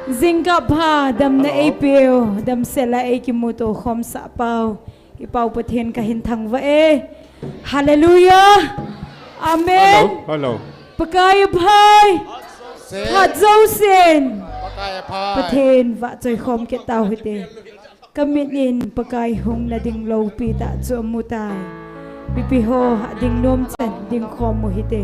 Zinga pa dam na apil dam sela e kimuto khom sa pau ipau pathen ka hin thang va e hallelujah amen hello pakai phai hat zo sen pathen va choi khom ke tau hite kamit in pakai hung na ding lo pi ta chu mutai pipi ho ding nom chen ding khom mo hite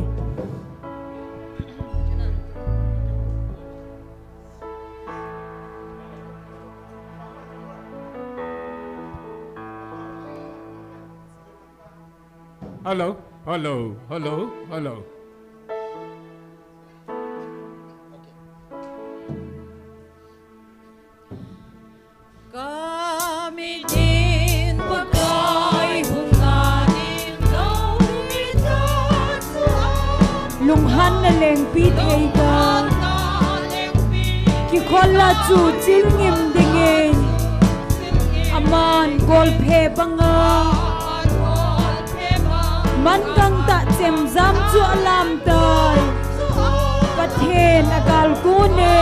hello hello hello hello kami din pagkay hunganin daw lunghan na leng pitay ka kikola chu chil ngim dingin aman golpe banga man kang ta chem zam chu alam tay pathen agal kune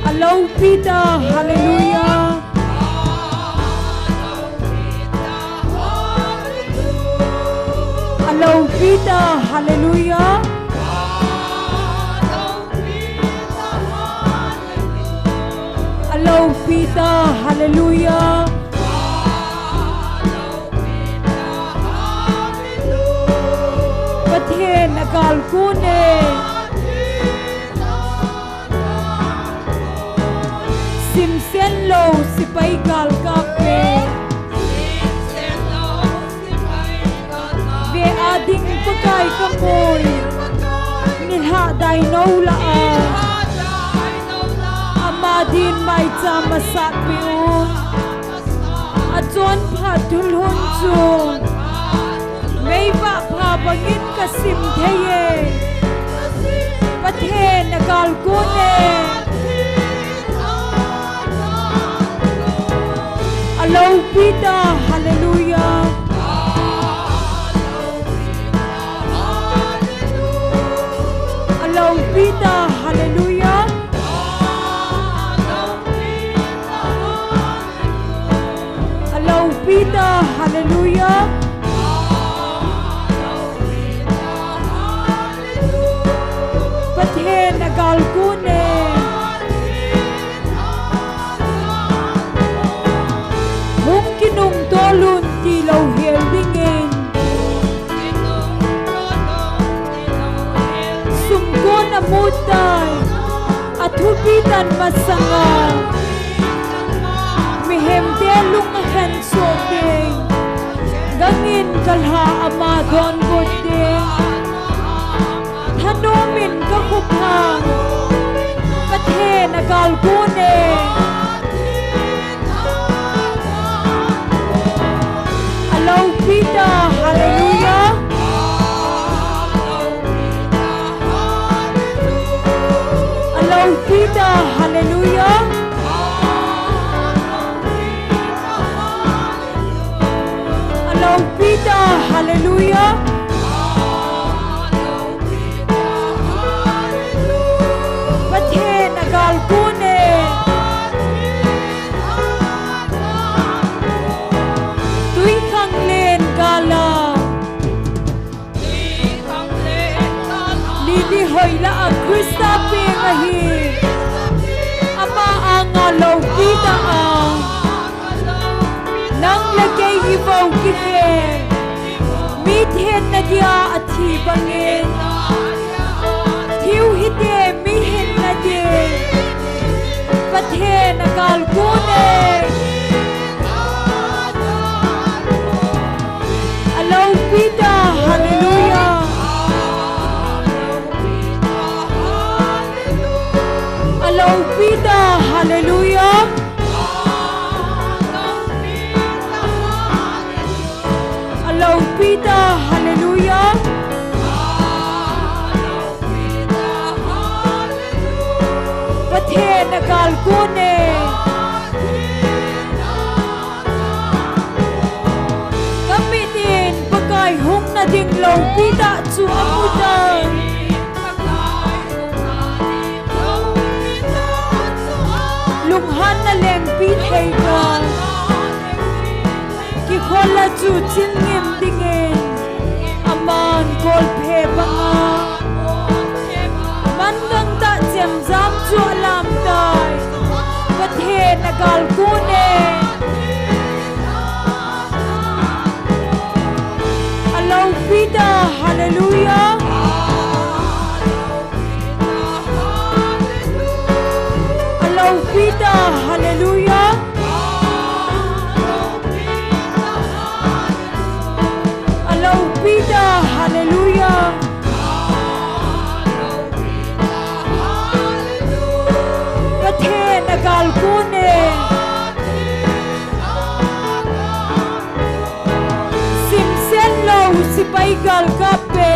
alo pita hallelujah alo pita hallelujah alo pita hallelujah pathen agal kune sim sen lo sipai gal kape ve ading pakai kamoy nilha dai no la amadin mai chama sat piun ajon phatul hun chu mei va pha bangin kasim theye pathen agal kune alo pita hallelujah alo pita hallelujah alo pita hallelujah pathen agal kune kinung tolun ti lo hiel dingin sumkon amutay at hupitan masanga mihem telung ahen soping gangin kalha ama don goding thanomin kakupang pathen agal kune alo pita hallelujah alo pita hallelujah alo pita hallelujah pathen agal kune Lili hoy la ang Krista pingahi ama ang alaw kita ang nang lagay ibaw kite mithen na dia at hibangin thiw hite mihin na di pathen agal kune alaw pita hallelujah alo pita hallelujah alo pita hallelujah pathen agal kune kamitin pakai hung na ding lo pita chu amutan na chu chingim dingin aman kol phe banga man gang ta chem jam chu alam dai pathe nagal kune Allow Pita hallelujah Allow Pita hallelujah Allow Pita hallelujah Pathe nagal kune Simsen lo sipai gal kape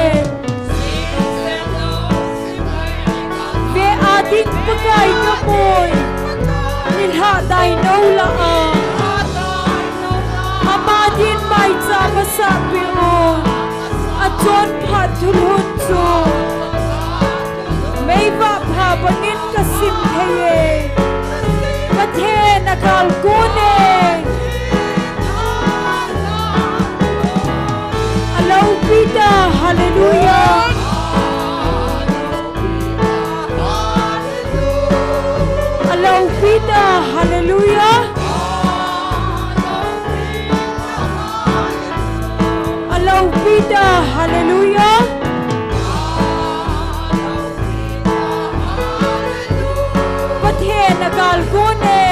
Ve adik pakai kamoy Nilha dai no la Amadin mai sama sabi on Ajon patul hunso May ba bangin kasim heye Pathe nagal kune Allow Pita hallelujah Allow Pita hallelujah Allow Pita hallelujah Pathe nagal kune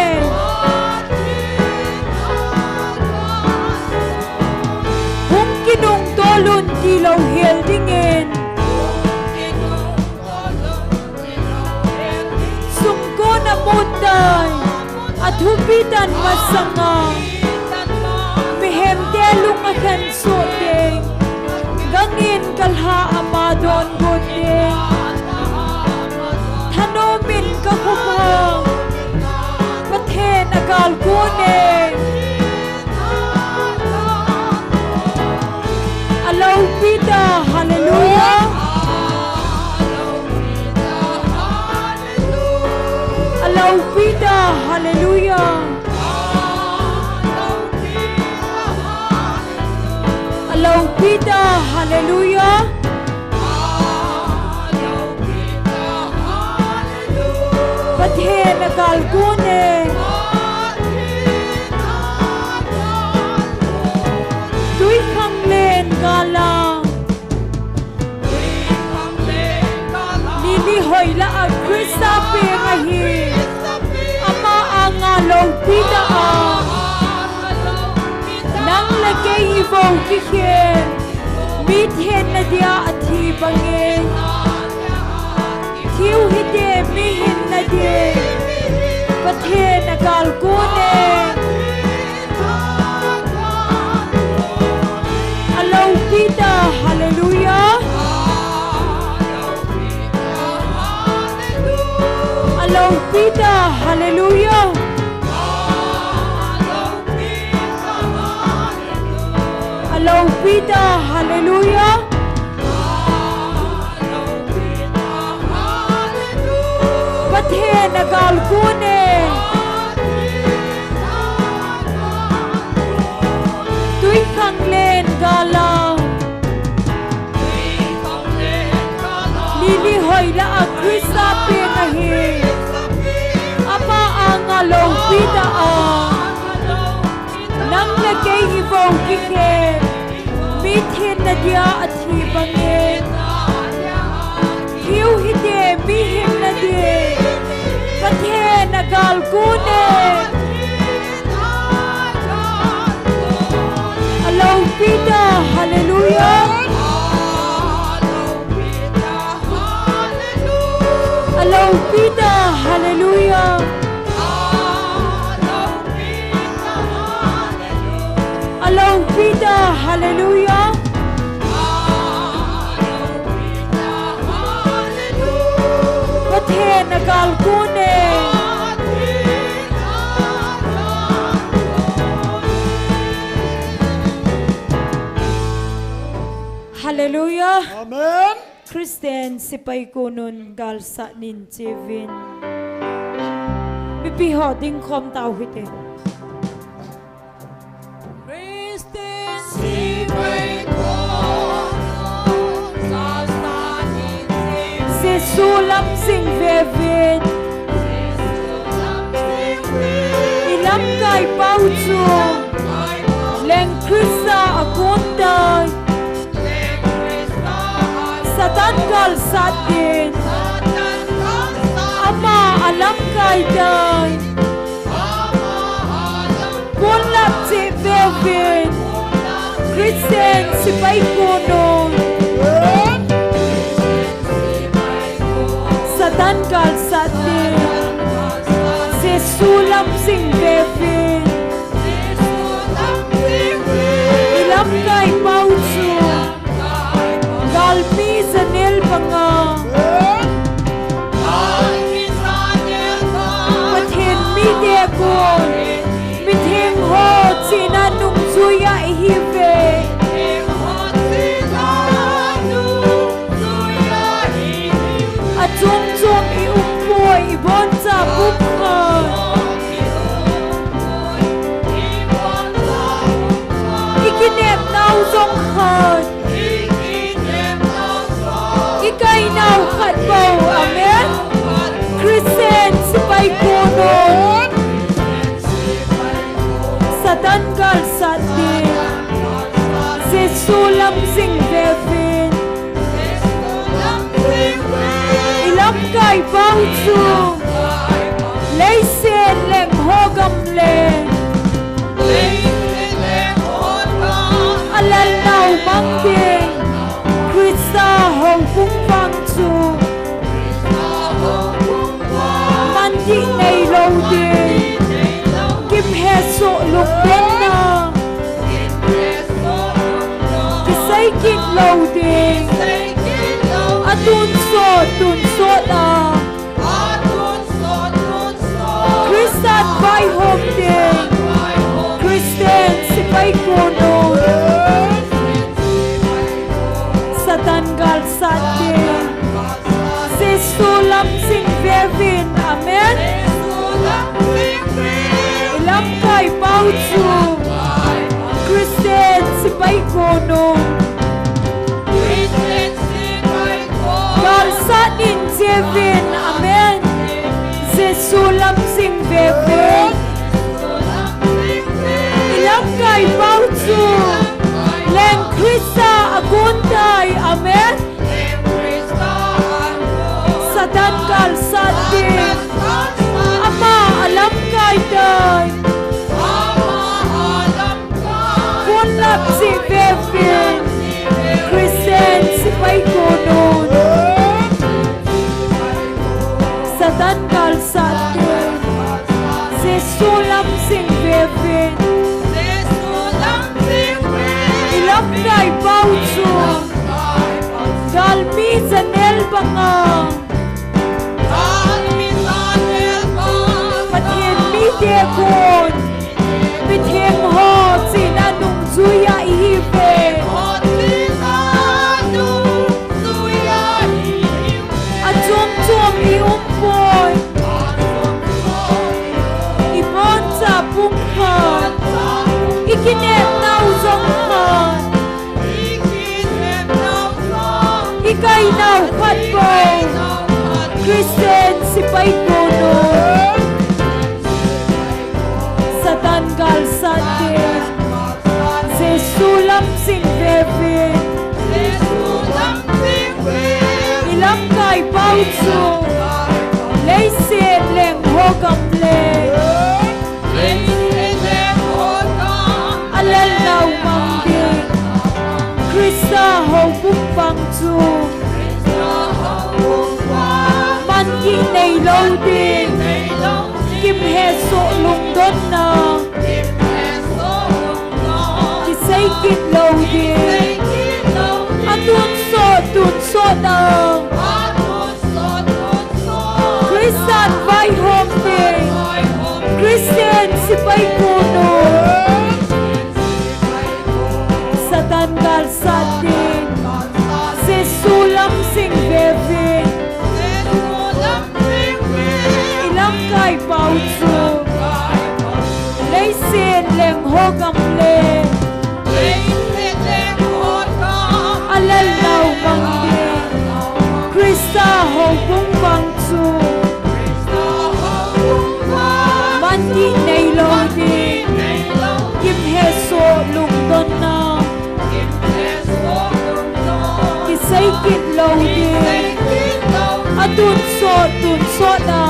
Hum kinung dolun kilaw hel dingin Sumko na muday at hupitan masanga Mihem telung akan soting Gangin kalha amadon goding Thanomin kakupang Pathe nagal kune Allow Pita hallelujah Allow Pita hallelujah Allow Pita hallelujah Pathe nagal kune Tui khang len gala Lili hoy la agrisa pe ngahi Ama anga low Pita Nang lagay ibaw kikhen Mithen na dia athi bangin Kiw hite mihin na di Pathe nagal kune Allow Pita hallelujah Allow Pita hallelujah Allow Pita hallelujah Pathe nagal kune Tui khang len gala Lili hoy la agrisa pe ngahi Apa anga low Pita Nang lagay ibaw kikhen Mithen na dia athi bangin Kiw hite mihim na di Pathe nagal kune Allow Pita hallelujah Allow Pita hallelujah Allow Pita hallelujah Pathe nagal kune Hallelujah Amen. Kristen sipay kunun galsa nin Jevin Pipiho ding kom tao hite Kristen sulam sing vevin ilam kai pau chu leng krista akuntai satan kal satin ama alam kai dai pon lap che vevin Christian si pai konon satan kal satin se sulam sing vevin ilam kai pau chu gal mi zanel banga pathen mi de kon mi theng ho china nung chuya hi ve a chum chum i poi i bon cha pup khan ikinep nau zong khan ikai nau khat bau amen Christian sipai konon satan kal satin se sulam sing vevin ilam kai pau chu lei sen leng hogam le alal nau mang ding Krista hong pung pang chu man di nei lo ding kim he so luk ben na kisai kin lo ding atun so na Christian vai hom ding Christian si pai konon satan gal satin se sulam sing vevin amen ilam kai pau chu Christian si pai konon gal satin jevin amen se sulam sing vevin ilam kai pau chu leng Krista aguntai amen satan kal satin ama alam kai dai kun lap si vevin Christian si pai konon satan kal satin se sulam sing vevin ilam kai pau chu gal mi zanel banga pathen mi de kon mi theng ho china nung zuya hi ve a chom chom i poi i bon cha pung khan ikinep nau zong khan ikai nau khat bo Christian si pai konon satan gal satin se sulam sing vevin ilam kai pau chu lei se leng hogam le alal nau mang ding Krista ho pung pang chu man ki nei lo ding kim he so lung don na ki say kit lo ding atun so na Christian vai hom ding Christian si pai konon satan gal satin se sulam sing vevin ilam kai pau chu lei sen leng hogam le alal nau mang ding Krista ho soda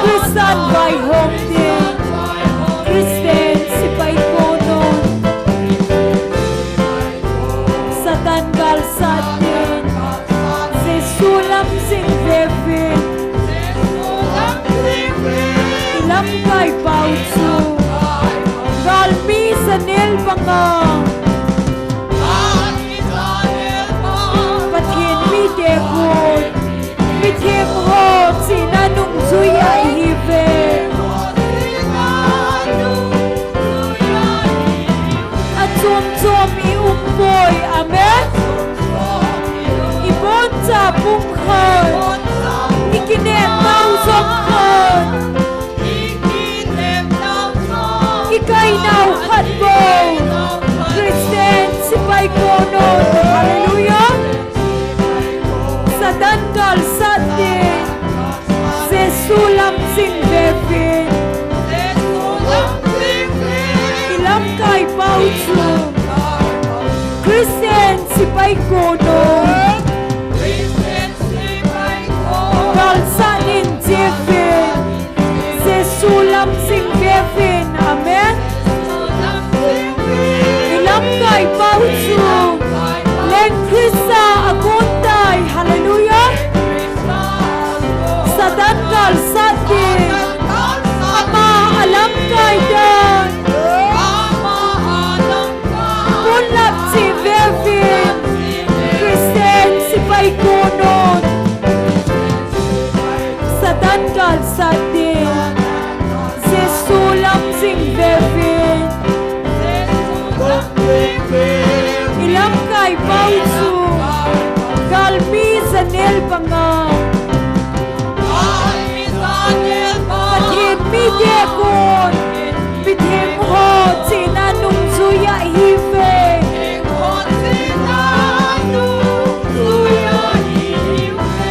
Christian vai home din Christian si pai konon Satan gal satin Jesulam sing vevin Ilam kay pautsu Gal mi sa nil banga Pathin mi dekun Mi thêm ho sina nung zuya hive At chom i umboy amen Ibon sa bukhan Ikinem nau zokhan Ikay nau khatbo Christian si pai konon Hallelujah Satan gal satin Jesulam sing vevin Ilam kay pautsu Christian si pai konon Gal sanin jevin Jesulam sing vevin Amen Ilam kay pautsu Len Krista aguntay Hallelujah Satan gal satin Ama alam kay dan Punlap si Vevin Christian si pai konon Satan gal satin Jesulam sing Vevin Ilam kay pautsu Galmi sa nil banga Pathin mi dekun Bithim ho sina nung zuya hive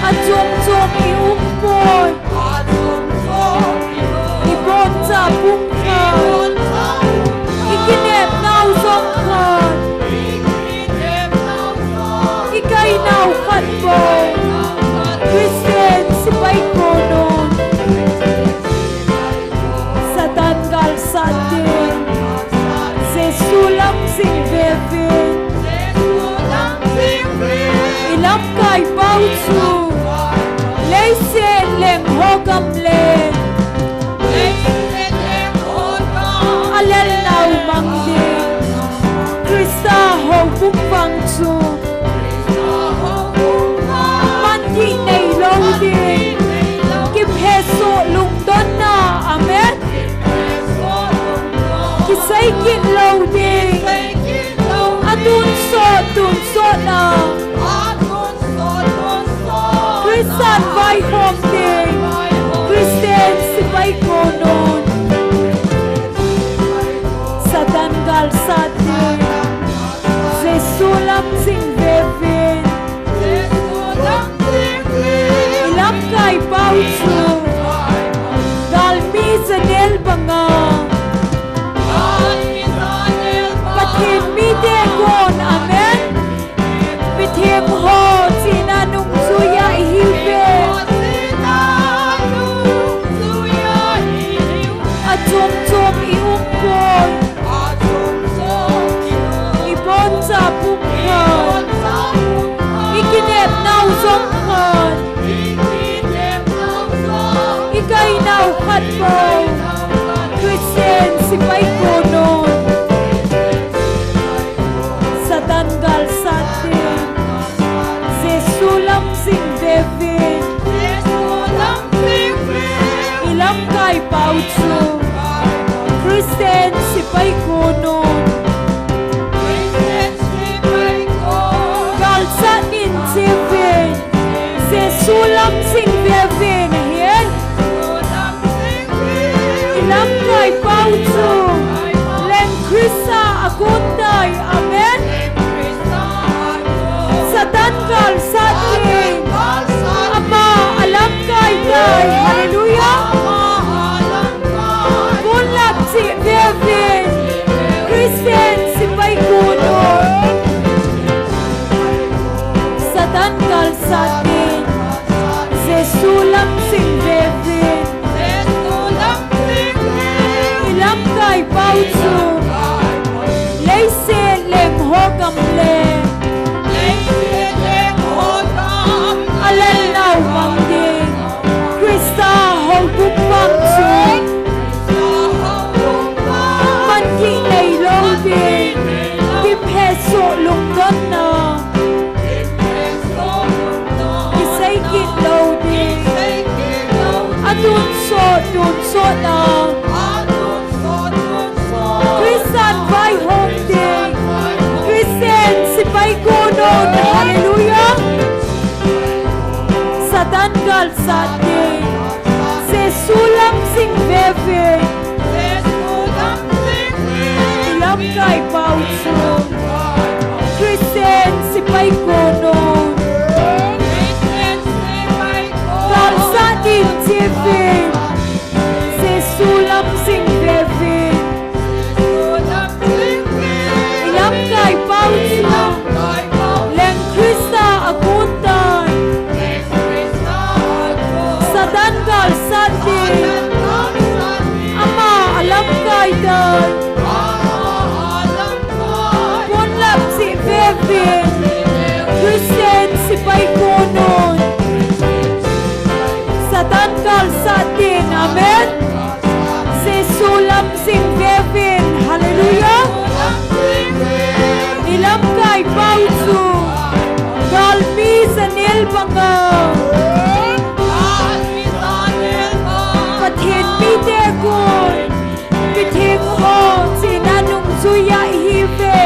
At chom i umboy Ibon sa bukhan Ikinep nau zokhan Ikay nau khatbo Christian si pai konon Satan gal satin Jesulam sing vevin Ilam kay pautsu Leisen leng hogam len Alel nau mangding Krista ho bukpang tsu Mandi nay loading Kim heso lungdon na Amen Kisay kin loading Atun so na Christian vai home ding Christian si pai konon Satan gal satin Jesulam sing vevin Ilam kay pautsu Gal mi sa nil banga Pathin mi dekon Amen Bithim ho sina nung zuya hive At chom i umboy Ibon sa bukhan Ikinep nau zokhan Ikay nau khatbo Christian si pai konon Satan gal satin Jesulam sing vevin Ilam kay pautsu Christian si pai konon Gal satin jevin Jesulam sing vevin Ayan Ilam kay pautsu Len Krista aguntay Amen Satan gal satin Ama alam kay day Hallelujah Punlap si Vevin Christian si pai konon Satan gal satin chu lấy xe lem ho cầm le alel nau mang ding Krista ho buk bang chu man ki nei lo bi kim he so lung don na ki say ki lo di adun so na Christian vai home day Christian si pai ko no hallelujah Satan gal sate se sulam sing bebe ilam kai pau chu Christian si pai ko no gal sate tv se sulam sing bebe ilam kai pau chu leng Krista akuntan Satan gal sate ama alam kai dan pon lap si bebe Christian si pai konon Satan gal sate amen se sulam sing bebe hallelujah ilam kai pau chu gal mi sanel banga Pathin mi te kun Pithing ho sinanung suya hi ve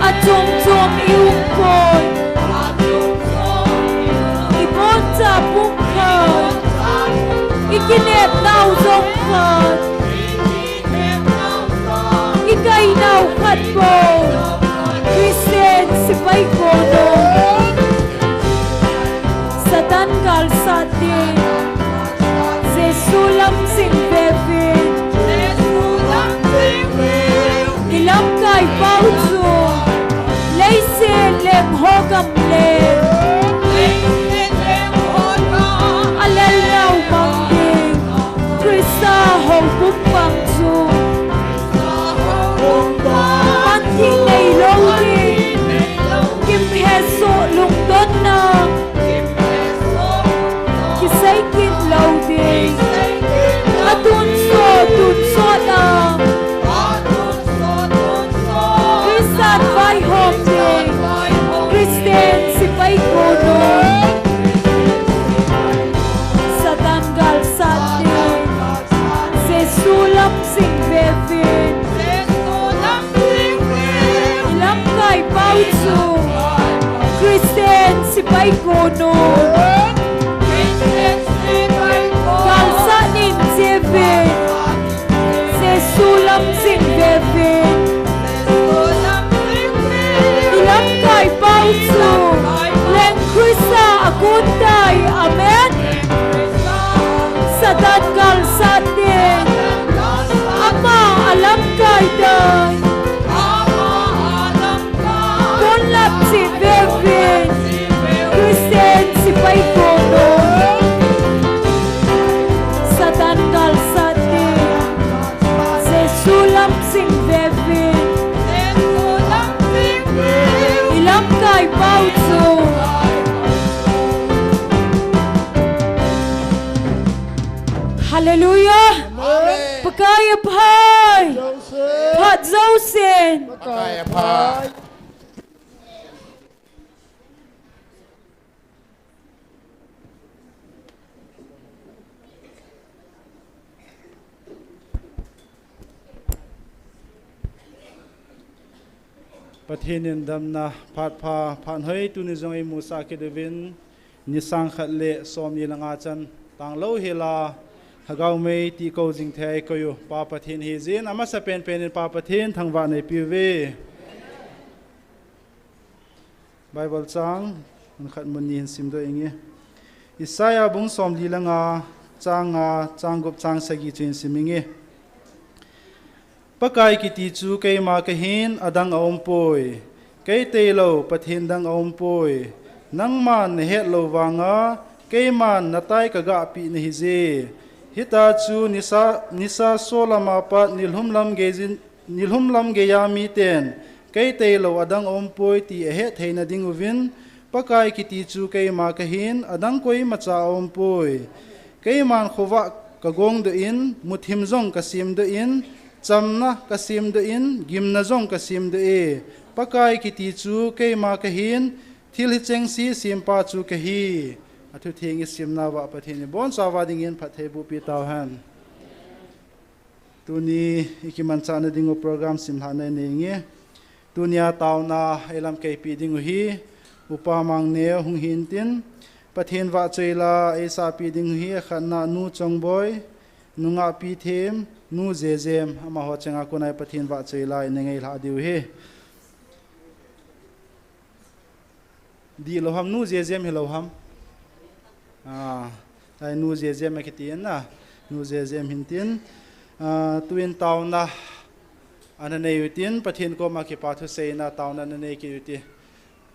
Achom chom iung kon Ipon sa pung khan Ikinep nau zong khan Ikay nau khat po Christian si pai kono Satan gal sate se sulam sing bebe ilam kai pau chu lấy xe lem ho gam le alel nau mang ding Krista ho buk bang chu man thi nei lo di kim he so lung don na ki say kin lâu đi atun so na Christian vai home day Christian si pai kono Satan gal sate se sulam sing bebe ilam kai pau chu Christian si pai kono gal sa nin sebe se sulam sing bebe ilam kai pau chu leng Krista akuntai amen Satan gal sate ama alam kai dai kon lap si bebe Christian si pai kono Satan gal sate se sulam sing bebe ilam kai pau chu hallelujah pakaya pai phat zau sen Pakaya pai. Pathinin damna phatpha phan hoi tuni zongai musa ke devin nisang khatle som yelanga chan tang lo hela hagau mei ti ko jing thai ko yu pa pathin hi jin ama sa pen pen pa pathin thangwa nei piwe Bible chang an khat mun nin sim do inge Isaiah bung som lilanga changa changup chang sagi chin siminge Pakai kiti chu kay makahin adang aompoi kay telo pathin dang aompoi nang man het lo wanga kay man natay kaga pi na hije hita chu nisa solama pa nilhum lam ge yami ten kei te lo adang ompoi ti he theina ding uvin pakai kiti chu kei ma ka hin adang koi macha ompoi kei man khowa ka gong do in muthim zong ka sim do in chamna ka sim do in gimna zong ka sim do e pakai kiti chu kei ma ka hin thil hi cheng si sim pa chu ka hi athu thing is simna wa pathin bon sawa ding in phathe bu pi taw han tuni ikiman cha na ding program sim ha na ne nge tunia taw na elam ke pi ding hi upa mang ne hung hin tin pathin wa cheila e sa pi ding hi khanna nu chong boy nunga pi them nu zezem ama ho chenga kunai pathin wa cheila ne ngei la diu hi di lo ham nu zezem hi lo ham ai nu zezem ma kitin na nu zezem hintin tuin taw na anane yutin pathin ko ma ki pathu seina taw na ne ki yuti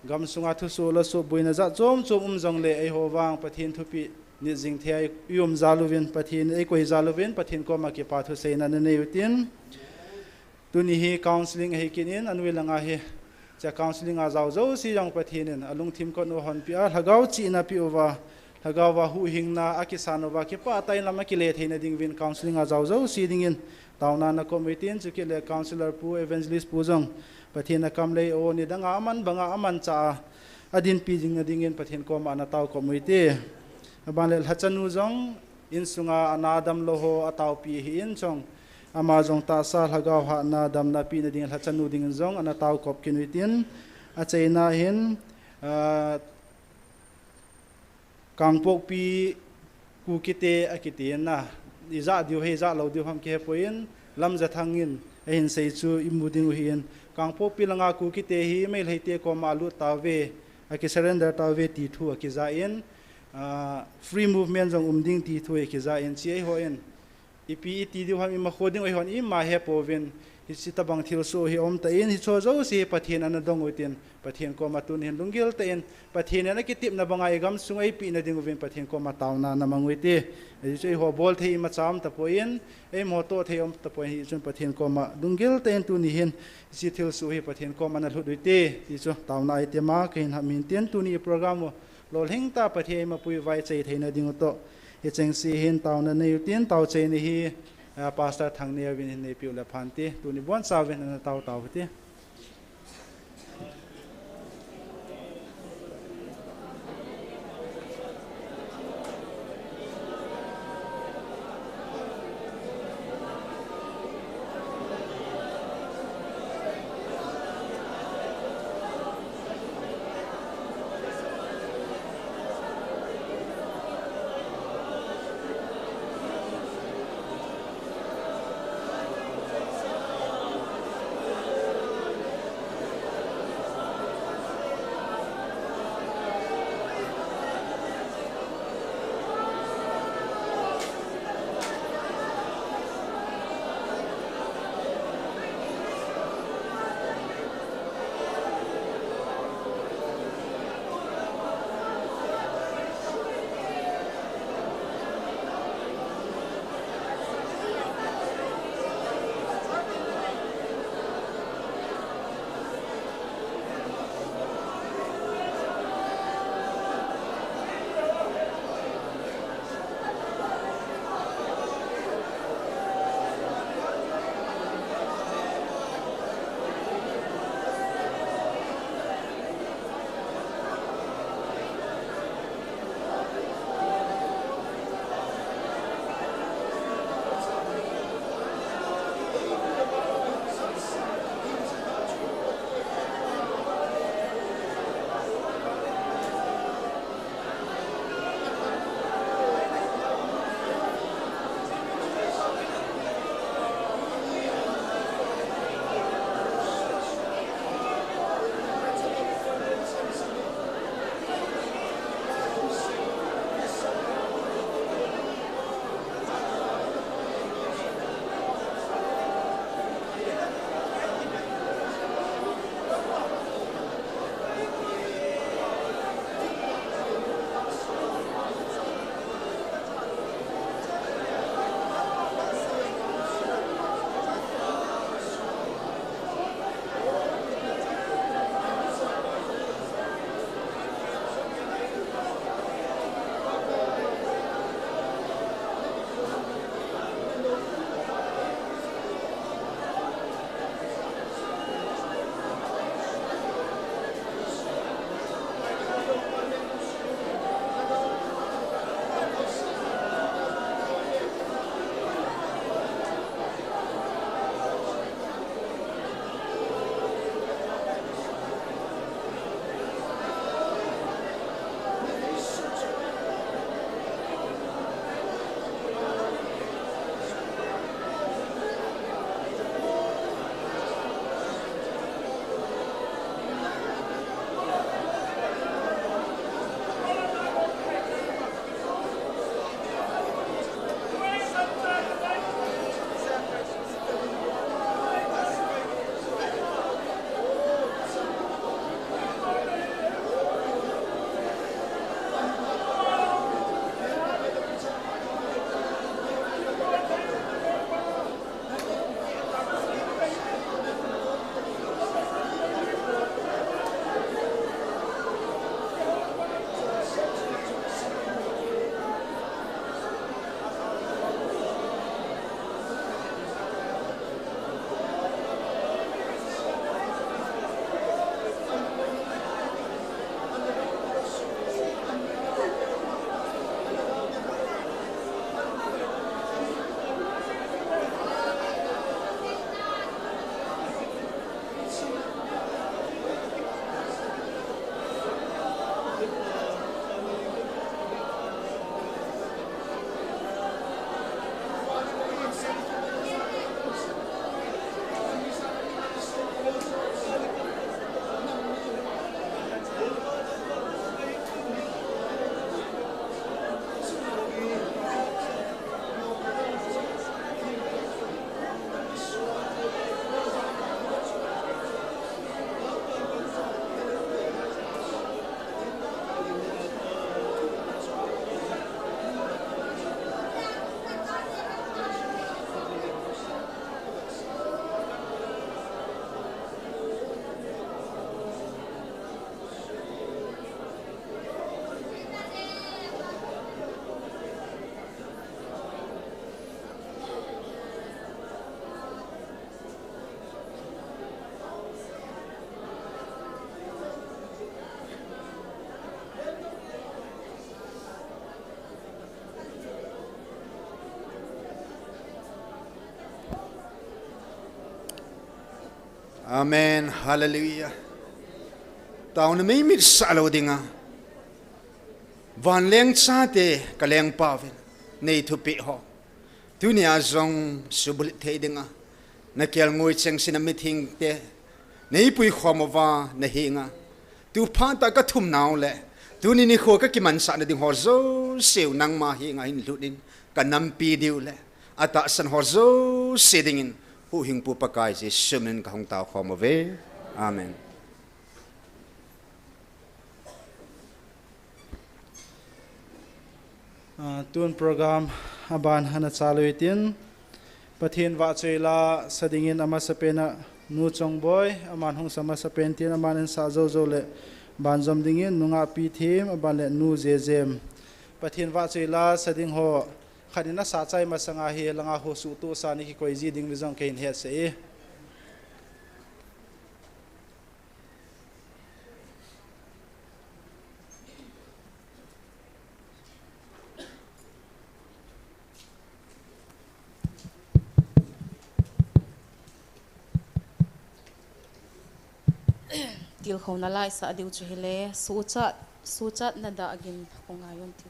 gam sunga thu so la so buina za chom jong le ai ho wang pathin thupi ni jing thai yum zaluvin pathin ai koi zaluvin pathin ko ma ki pathu seina ne yutin tuni hi counseling hi kinin anwi langa hi cha counseling a zau zo si jong pathin alung thim ko no hon pi a hagau chi na pi over hagawa hu hingna akisanova ki pa tai lama ki le theina ding win counseling a zau zo si ding in tauna na committee chu ki le counselor pu evangelist pu jong pathina kam le o ni danga aman banga aman cha adin pi jing na ding in pathin ko ma na taw committee ban le hachanu jong in sunga anadam lo ho ataw pi hi in chong ama jong ta sa hagaw ha na dam na pi na ding hachanu ding jong ana taw kop kinuitin a chaina hin kangpok pi ku kite akitian na iza diu he za lo diu ham ke poin lam za thangin hin sei chu imuding hin kangpok pi langa ku kite hi mail heite ko malu tawe aki surrender tawe ti thu aki za in free movement jong umding ti thu aki za in chi ho in ipi ti diu ham ma khoding oi hon i ma he povin hi sita bang thil so hi om ta in hi cho zo si pathin an dong utin pathin ko matun hin lungil ta in pathin na ki tip na bangai gam sungai pi na ding vin pathin ko matawna na mangwiti ai chei ho bol thei ma cham ta poin ei mo to thei om ta poin hi chun pathin ko ma lungil ta in tu ni hin si thil so hi pathin ko man lu duite ti chu tawna ai te ma kein ha min ten tu ni program lo hing ta pathei ma pui vai chei theina ding to hi cheng si hin tawna nei tin taw chei ni hi pastor thang ne win ne piu la phanti tu ni bon sa wen na taw taw ti Amen. Hallelujah. Tao na may mit sa alaw dinga. Van leng cha te kaleng pavin. Nei thu pi ho. Tu ni azong subulit te dinga. Na kial ngoi cheng sinamit hing te. Nei pui khomova na hinga. Tu panta ka thum naw le. Tu ni kho ka ki man sa na ding ho zo seu nang ma hinga hin ludin. Ka nam pi diu le. Ata san ho zo sedingin. Hu hing pu pakai si sumin ka hong tao khomove. Amen. Tun program aban hana chaluitin pathin wa choila sadingin ama sapena nu chongboy aman hong sama sapentin aman sa zo zo le banjom dingin nunga pi thim aban le nu jejem pathin wa choila sading ho khadina sa chai masanga hi langa ho su tu sa ni ki koizi ding bizong kein he se til khona lai sa diu chu hele su chat na da agin ko ngayon ti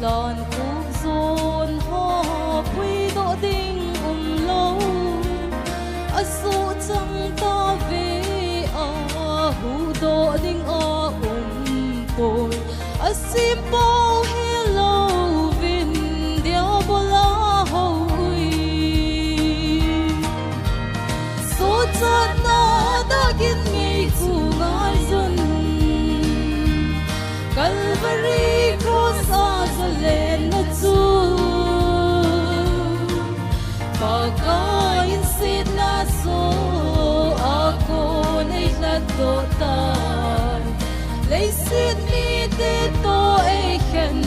lon khúc zôn ho quy độ đinh lâu ở số trong ta về ở hú độ đinh ở tôi ở sim bao hello vin đeo bò la hoi số chân nó đã kinh nghi chu ngài dân Calvary cross lên nó chu pagkain sit na so ako nay lato tay lay sit mi dito ay khan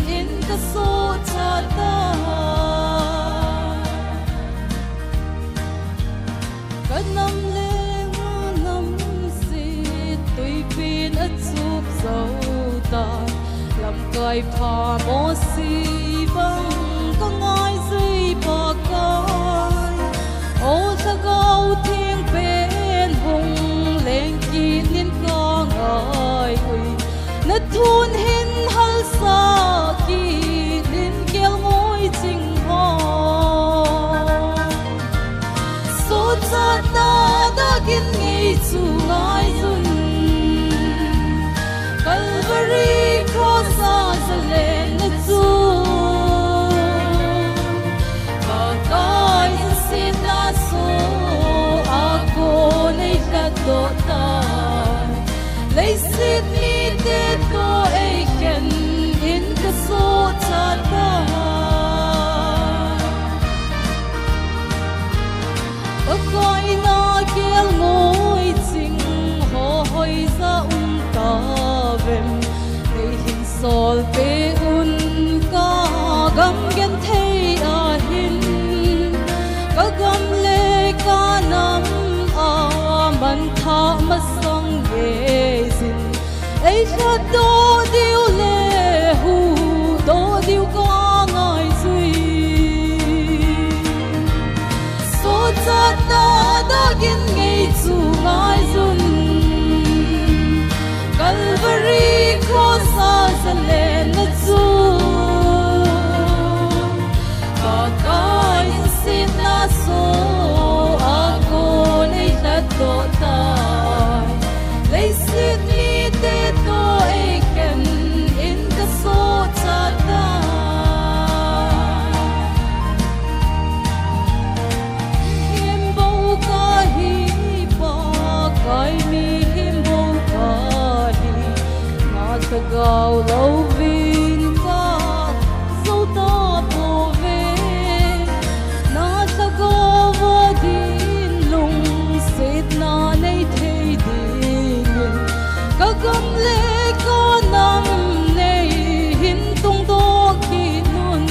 in ka so chata kanam le nam sit tuy pin at sup dấu tay làm cài phà mô si vang có ngói dưới bờ cõi ô ta gấu thiên bên vùng lên kỳ liên co ngài quỳ nát thun hin hal sa kỳ liên kêu ngôi trình ho số cha ta đã kinh nghi chu ngài dun Calvary cross lên nó chu pagkain sit na so ako nay lato tay lay sit mi dito ay khan in ka so chata pagkain na kel ngoi ching ho hoi za ta sol pe un ka gam gen thei a hin ka gam le ka nam a man tha ma sang ye sin ei kha do diu le hu do diu ka ngai zui so cha ta da gen ngei chu ngai zun Calvary cross lên nó chu độ tai lấy xịt ni te to ai ken in ka so cha ta him bo ka hi pa kai mi him bo ka hi na ta gao lâu vin ka so ta po ve na ta go va din lung sit na nei thei din ka gam le ko nam nei hin tung do ki nun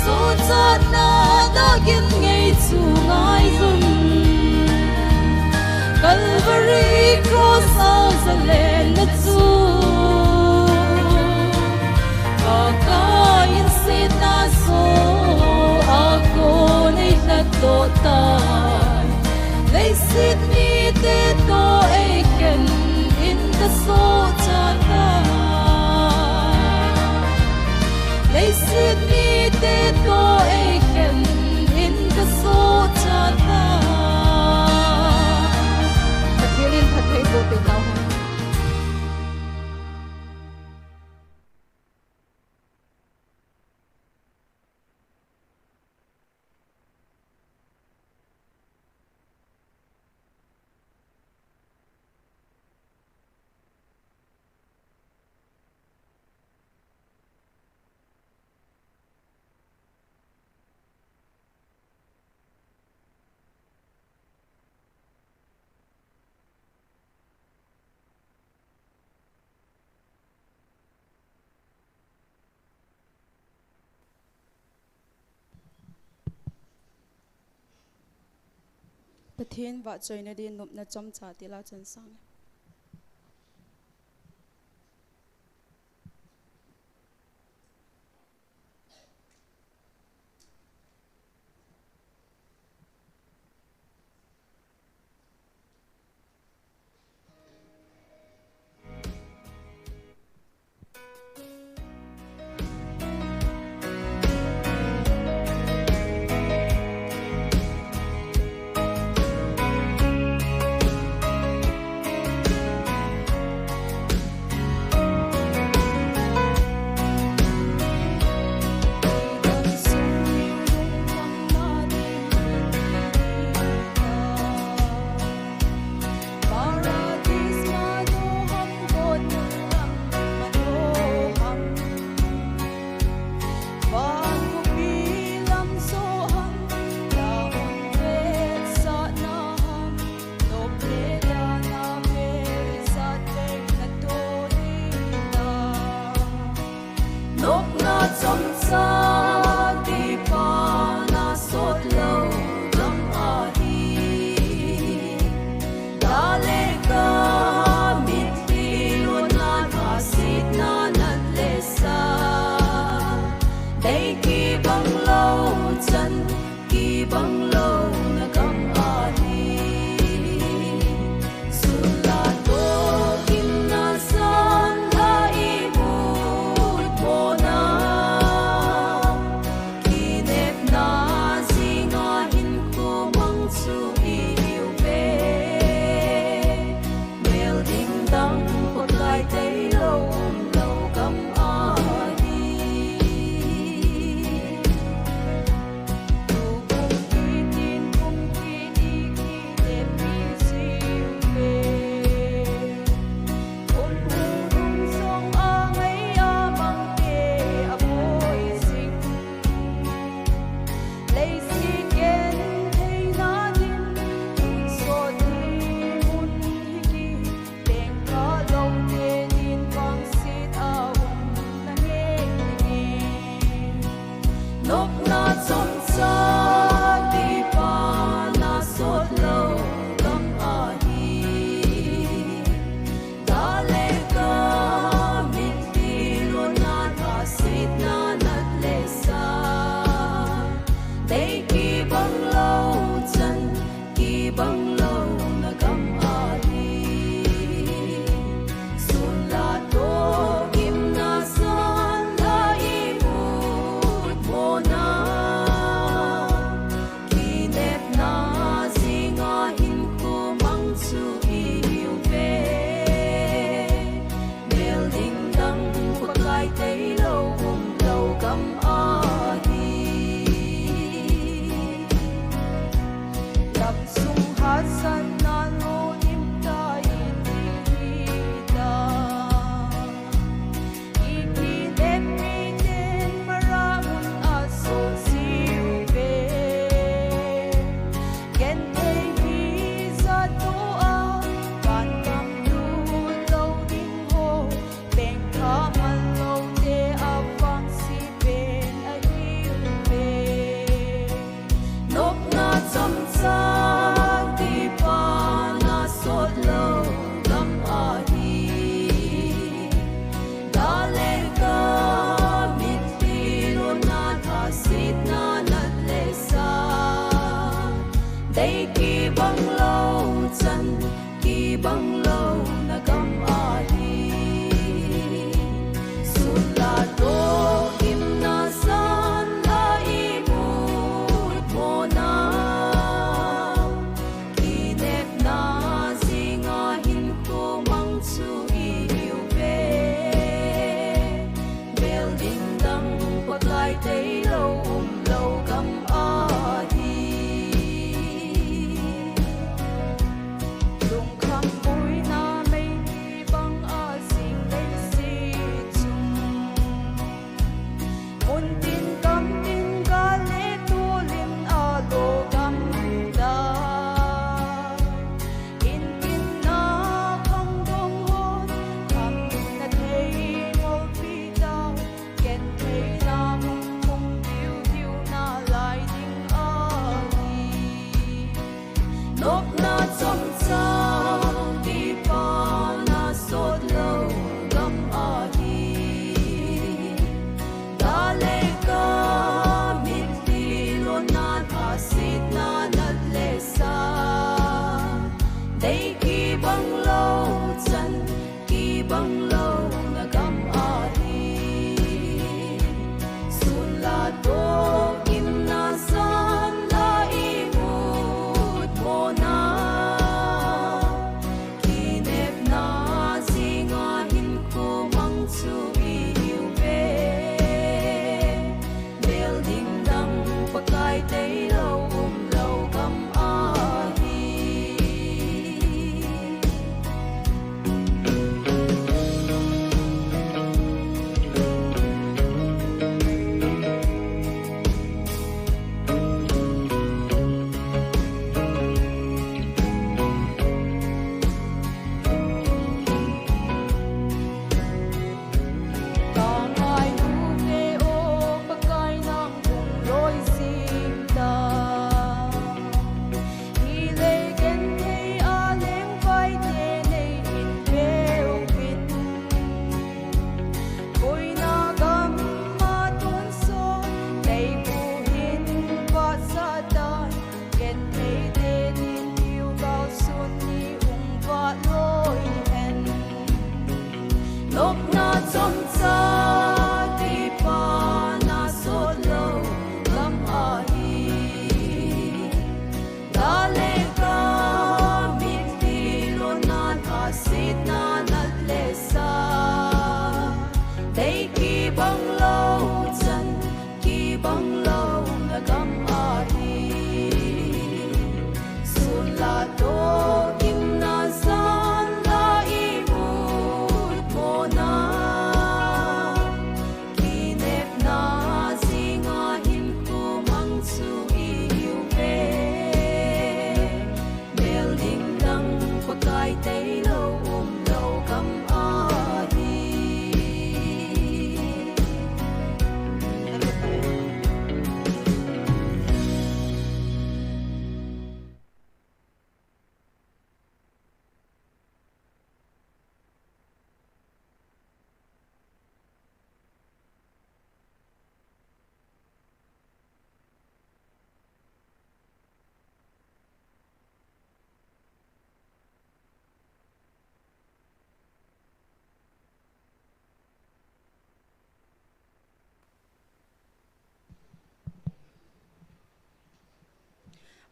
so cha na da gin ngei chu ngai zum Calvary cross of the land chu Akayin sit na so ako nei la to tai Lấy sit ni te to ai ken in the so cha ta Lấy sit ni te to ai ken in the so cha ta Pathirin pathay ko tinaw Pathin va choi na din nup na chom cha ti la chan sang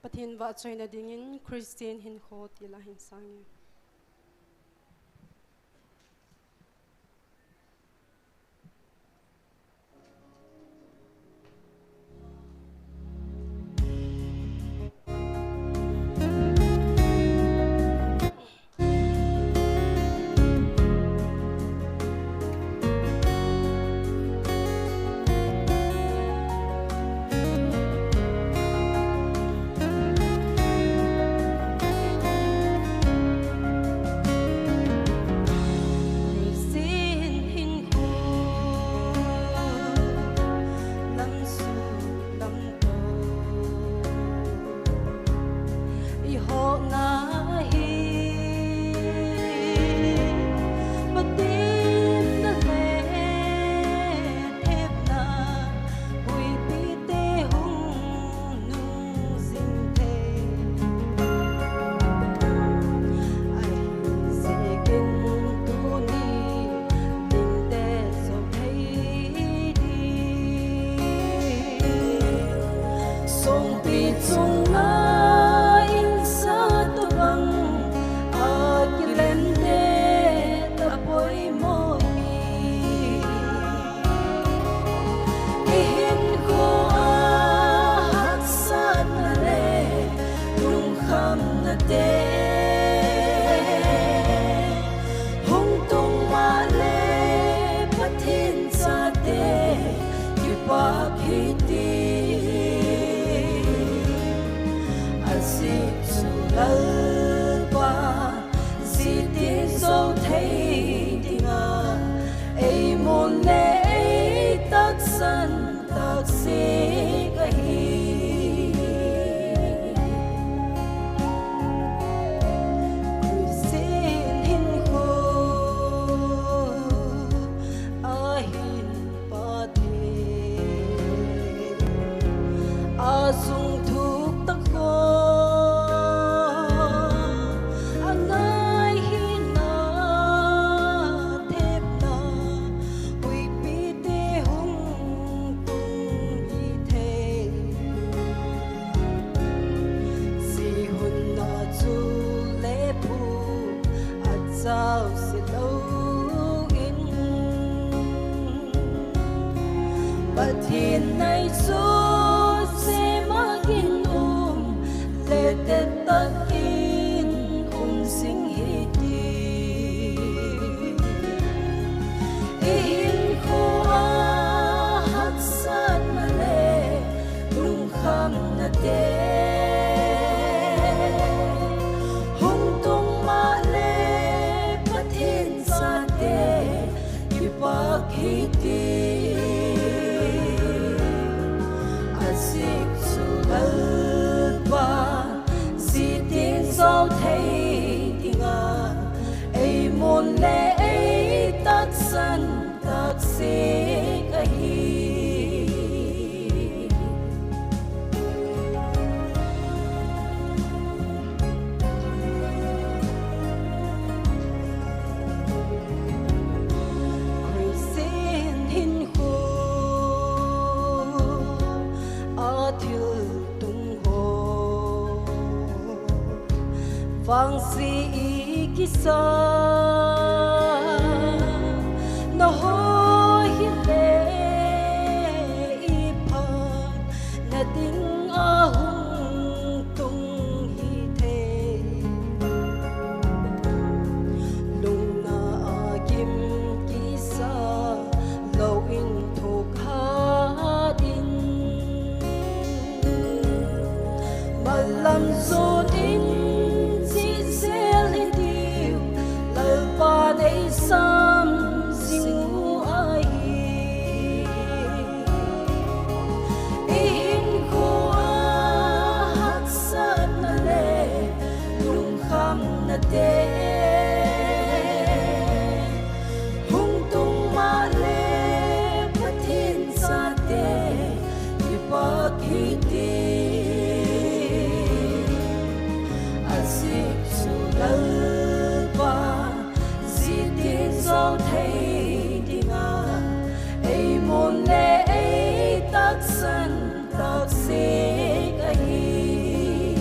Pathin va choina dingin Christian hin kho tila hin sang. Vang si kisa na hoi le ipa na ding ahung tung hi the lung na agim kisa lo in thok ha din malam zo din sam singu ai in ko hat sat na le lung kham na te hung tung ma le pathin sa te ipa ki ti asik su lal dẫu thấy đi ngã ai muốn lệ 得身得色嘅意。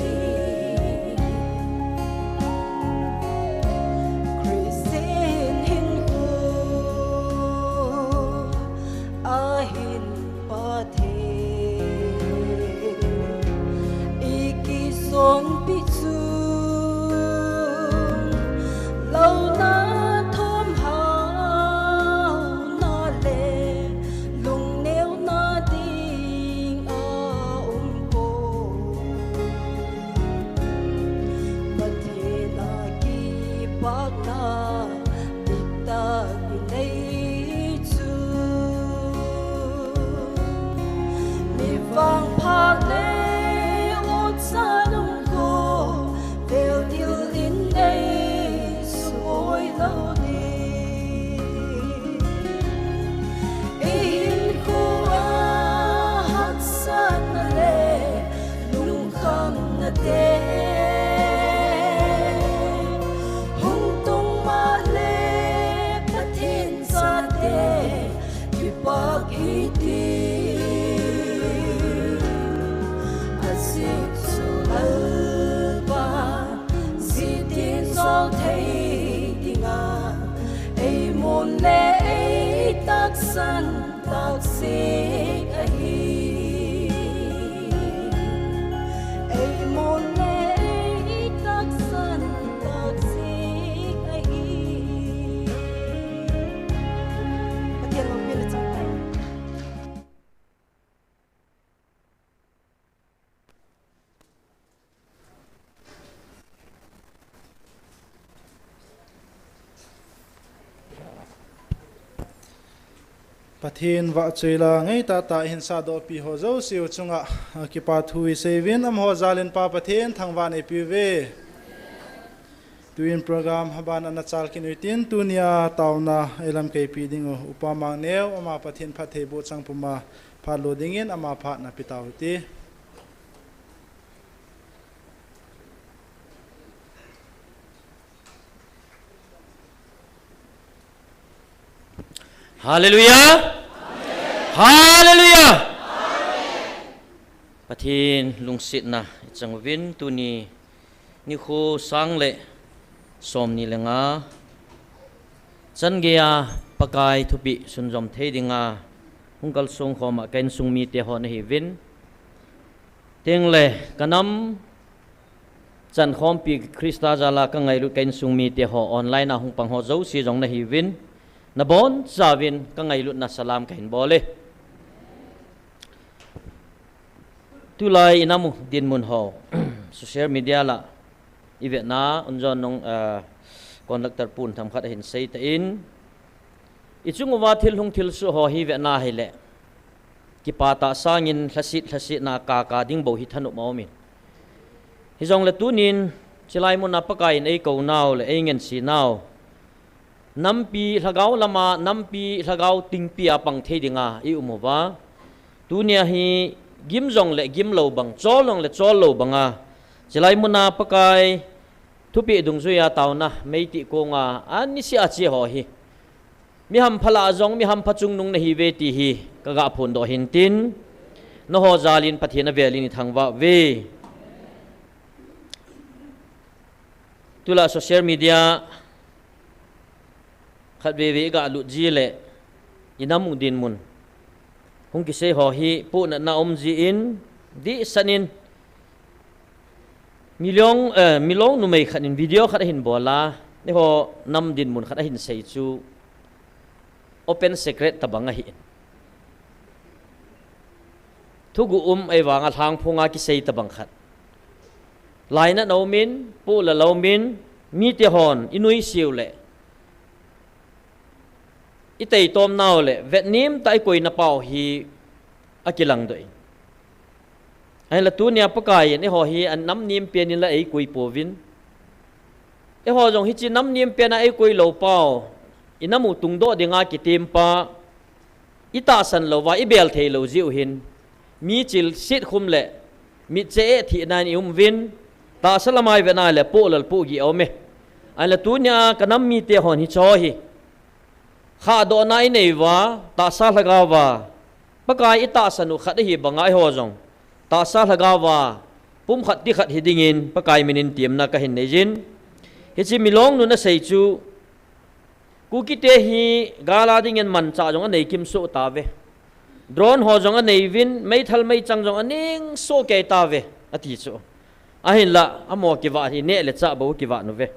Pathin va chuila ngai ta ta hin sa do pi ho zo siu chunga ki pa thui sevin am ho zalin pa pathin thangwa nei pi ve tuin program haban ana chal kin utin tunia tauna elam ke pi ding upamang neu ama pathin phathe bo changpuma pha loadingin ama pha na pitawti Hallelujah! Hallelujah! Pathin lungsit na chang vin tu ni khu sang le som ni lenga chan gea pakai thupi sunjom thei dinga hungkal sung khoma kain sung mi te hon hi vin teng le kanam chan khom pi krista jala ka ngai lu kain sung mi te ho online a hung pang ho zo si jong na hi vin na bon zawin ka ngai lut na salam kain bole tulai inamu din mun ho social media la ivet na unjon nong conductor pun tham khat hin sei ta in ichung wa thil hung thil su ho hi ve na hele ki pata sangin thlasit na ka ding bo hi thanu mawmin hi jong le tunin chilai mun na pakai nei ko naw le engen si naw nampi lagaw lama nampi lagaw tingpi apang thedinga I umuwa tunia hi gimjong le gimlo bang cholong le cholo banga chilai muna pakai thupi dungzuya tauna meiti ko nga ani si achi ho hi mi ham phala jong mi ham phachung nung na hi ve ti hi kaga phun do hintin no ho zalin pathina velini thangwa ve tula social media khatbewe ga lu ji le inamu din mun hung ki se ho hi pu na om ji in di sanin milong nu mei khanin video khat hin bola ne ho nam din mun khat hin sei chu open secret tabanga hi thugu ai wanga thang phunga ki sei tabang khat laina nomin pu la lomin mi te hon inui siu le itei tom naw le vetnim tai koi na pau hi akilang doi ai la tunia pakai ni ho hi an nam nim pian in la ei koi povin e ho jong hi chi nam nim pian ai koi lo pau inamu tung do dinga ki timpa ita san lo wa ibel thei lo jiu hin mi chil sit khum le mi che thi nan um vin ta salamai ve na le po lal pu gi ome ai la tunia kanam mi te hon hi cho hi kha do nai nei wa ta sa laga wa pakai ita sanu khat hi bangai ho jong ta sa laga wa pum khat ti khat hidingin pakai minin tiam na ka hin nei jin hi chi milong nu na sei chu ku ki te hi gala ding en man cha jong nei kim so ta ve drone ho jong nei vin mai thal mai chang jong aning so ke ta ve ati chu a hin la amo ki wa hi ne le cha bo ki wa nu ve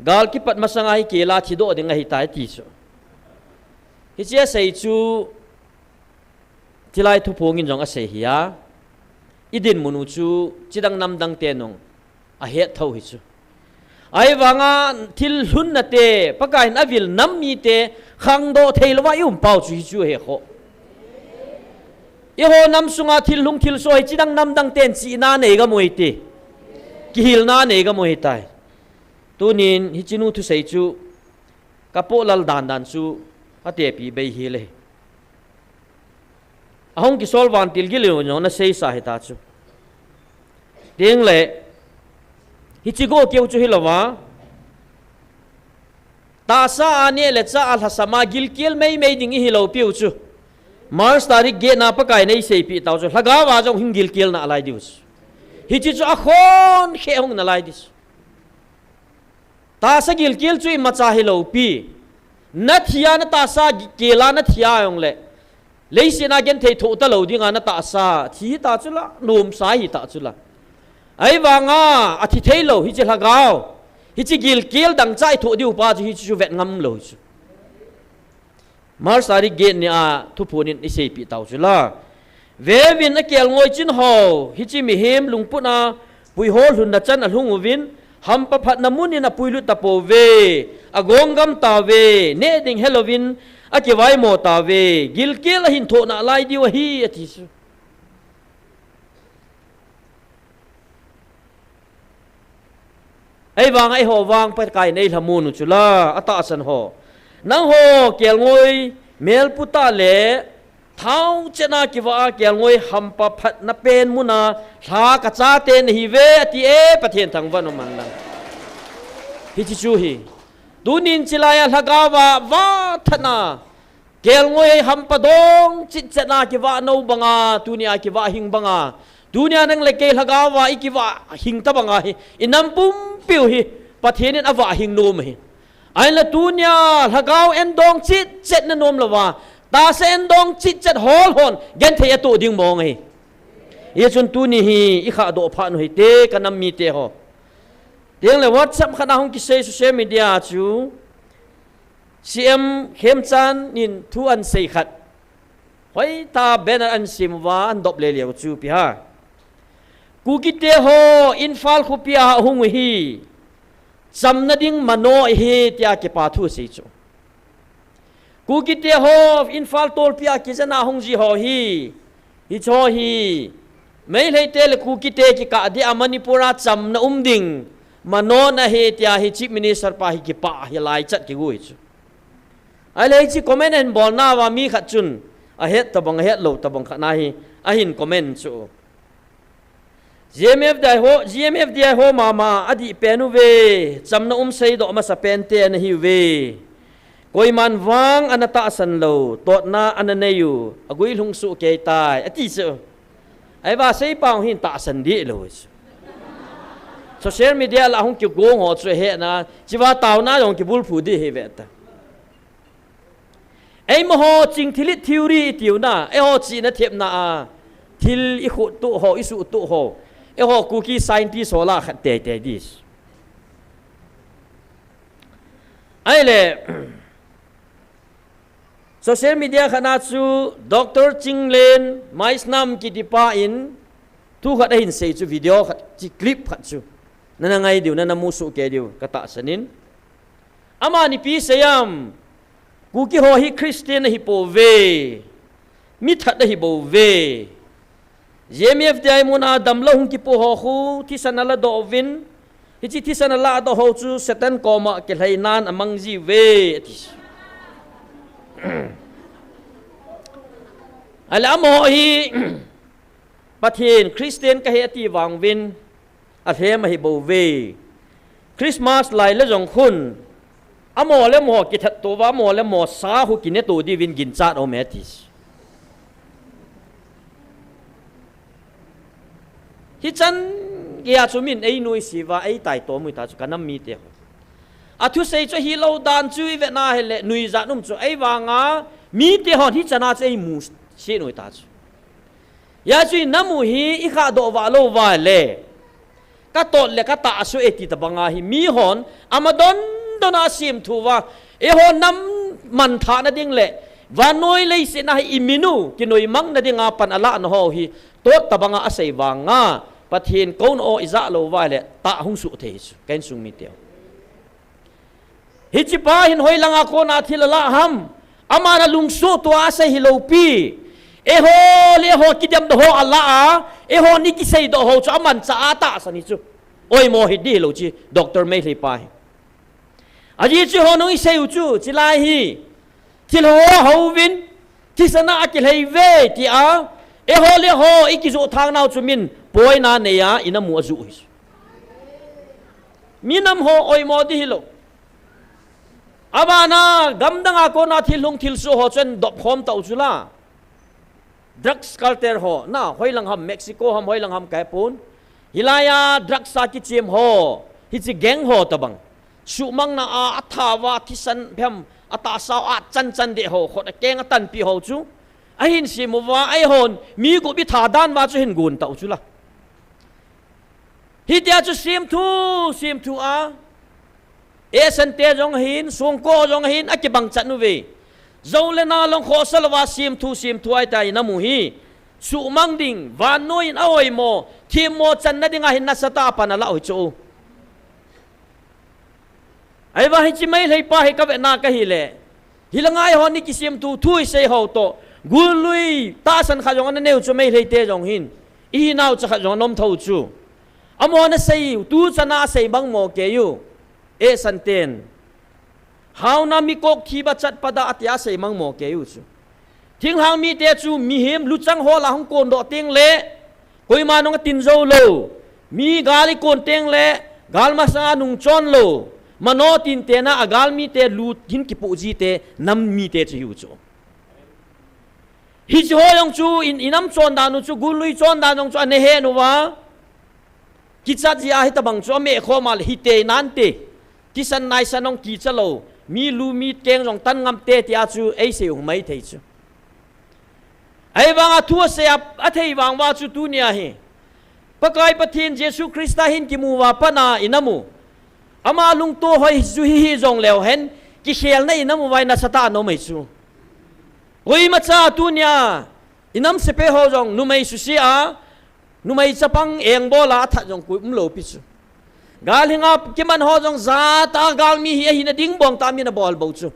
gal ki pat masanga hi kela thi do ding hi tai ti chu hi chia sei chu tilai thu phongin jong a sei hiya idin munu chu chidang nam dang te nong a het thau hi chu ai wanga thil hun na te pakai na vil nam mi te khang do theilwa yum pau chu hi chu he kho i ho nam sunga thil lung thil so hi chidang nam dang ten chi na nei ga moi te ki hil na nei ga moi tai tunin hi chinu thu sei chu kapo lal dan chu ate pi bei hi le ahong ki sol wan til gile no na sei sa hita chu ding le hi chi go keu chu hi lawa ta sa ane le cha al hasama gil kel mei ding hi lo piu chu mars tarik ge na pa kai nei sei pi taw chu laga wa jong hingil kel na alai dius hi chi chu a khon khe hong na lai dis ta sa gil kel chu ma cha hi lo pi na thia na ta sa kela na thia yong le leisina gen thei tho ta lo dinga na ta sa thi ta chu la nom sa hi ta chu la ai wanga athi thei lo hi che lagaw hi chi gil kel dang chai tho diu pa chu hi chu vet ngam lo chu mar sari ge ni a thu phunin i sei pi taw chu la ve vin a kel ngoi chin ho hi chi mi hem lungpu na pui hol hun na chan a lungu vin ham pa phat namun ni na puilu ta po ve agongam ta ve ne ding helovin aki vai mo ta ve gil kel hin tho na lai diwa hi ati su ai wang ai ho wang pa kai nei lamun chula ata san ho nang ho kel ngoi mel puta le thau chena ki wa kel ngoi hampa phat na pen muna tha ka cha ten hi ve ati e pathen thang van man lang hi chi chu hi tunin chilaya lagawa wa thana kel ngoi hampa dong chit chena ki wa no banga tunia ki wa hing banga dunia nang le ke lagawa ikiwa hing ta banga hi inam pum piu hi pathen awa hing nom hi ai la tunia lagaw endong chit chet na nom lawa ta se endong chit chet hol hon gen the tu ding mong hi ye chun tu ni hi i kha do pha no hi te kanam mi te ho tiếng le whatsapp khana hong ki se social media chu cm khem chan nin thu an sei khat hoi ta banner an sim wa an dop le lew chu pi ha ku ki te ho infal khu pia hung hi cham na ding mano hi tia ke pa thu sei chu ku ki te ho infal tol pia ki jana hong ji ho hi cho hi mai le te le ku ki te ki ka di amanipura cham na ding mano na he tia hi chief minister pa hi ki pa hi lai chat ki gui chu ai le chi comment en bol na wa mi khat chun a het tabang het lo tabang kha na hi a hin comment chu GMF dai ho mama adi penu ve chamna sei do ma sa pen te na hi ve koi man wang anata san lo tot na ananeyu agui lung su ke tai ati chu ai ba sei pang hin ta san di lo social media la hong ki go ho chu he na chiwa taw na yong ki bul phu di he ve ta ai mo ho ching thilit theory tiu na ai ho chi na thep na a thil i khu tu ho isu tu ho ai ho ku ki scientist ho la khat te te dis ai le social media khana chu Dr. Chinglen mais nam ki dipa in tu khat hin sei chu video khat chi clip khat chu nana ngai diu nana musu ke diu kata sanin ama ni pi sayam ku ki ho hi Christian hi po ve mi that hi bo ve JMF dai muna dam lo hung ki po ho khu thi sanala do vin hi chi thi sanala do ho chu satan koma ke lai nan amang ji ve ti ala mo hi pathin Christian ka he ti wang vin a the ma hi bo ve Christmas lai le jong khun amo le mo ki that to wa mo le mo sa hu ki ne to di vin gin chat o metis hi chan ya chu min ei noi si wa ei tai to mui ta chu kanam mi te a thu sei chu hi lo dan chu ve na he le nui za num chu ei wa nga mi te hon hi chana che mu si noi ta chu ya chu namu hi i kha do wa lo wa le ka to le ka ta su eti ta banga hi mi hon amadon dona sim thu wa e hon nam man tha na ding le wa noi le se na hi iminu ki noi mang na ding a pan ala no ho hi to ta banga a sei wa nga pathin kon o iza lo wa le ta hung su the su ken sung mi te hi chi pa hin hoi langa ko na thilala ham amana lung su to a sei hi lo pi e ho le ho kidam do ho ala a e ho ni ki sei do ho cha man cha ata sa ni chu oi mo hi di lo chi doctor me le pai aji chu ho no i sei chu chi lai hi thil ho ho vin thi sana ki lei ve ti a e ho le ho i ki zo thang nau chu min poi na ne ya ina mu azu hi minam ho oi mo di hi lo abana gamdanga ko na thilung thil su ho chen dop khom tau chu la drugs culture ho na hoilang ham Mexico ham hoilang ham kai pun hilaya drugs sa ki chim ho hi chi gang ho tabang su mang na a athawa thisan phem ata saw a chan chan de ho khot a keng tan pi ho chu a hin si mu wa ai hon mi ko bi tha dan wa chu hin gun tau chu la hi tia chu sim thu a e san te jong hin sung ko jong hin a ki bang chan nu ve zo le na long kho salwa sim thu ai tai na mu hi su mang ding van noin awoi mo thi mo chan na dinga hin na sata pa na la oi chu ai wa hi chi mai lei pa hi ka ve na ka hi le hilangai hon ni kisim tu thui sei ho to gului ta san kha jong an neu chu mai leite jong hin I nau cha kha jong nom tho chu amona sei tu chana sei bang mo ke yu e san ten how na mi kok thi ba chat pada atia sei mang mo ke yu chu thing hang mi te chu mi him lu chang ho la hong kon do teng le koi ma nong tin zo lo mi gali kon teng le gal ma sa nung chon lo mano tin te na agal mi te lu hin ki pu ji te nam mi te chu yu chu hi ho yong chu inam chon da nu chu gului chon da nong chu ane he nu wa ki cha ji a hi ta bang chu me kho mal hi te nan te ki san nai sanong ki cha lo mi lu mi keng rong tan ngam te tia chu ei se ung mai thei chu ai wang a thua se a thei wang wa chu tu nia hi pakai pathin jesu krista hin ki mu wa pana inamu ama lung to hoi zu hi jong leo hen ki khel na inamu wai na sata no mai chu oi ma cha tu nia inam se pe ho jong nu mai su si a nu mai chapang eng bola tha jong ku lo pi chu gal hinga ki man ho jong za ta gal mi hi hi na ding bong ta mi na bol bo chu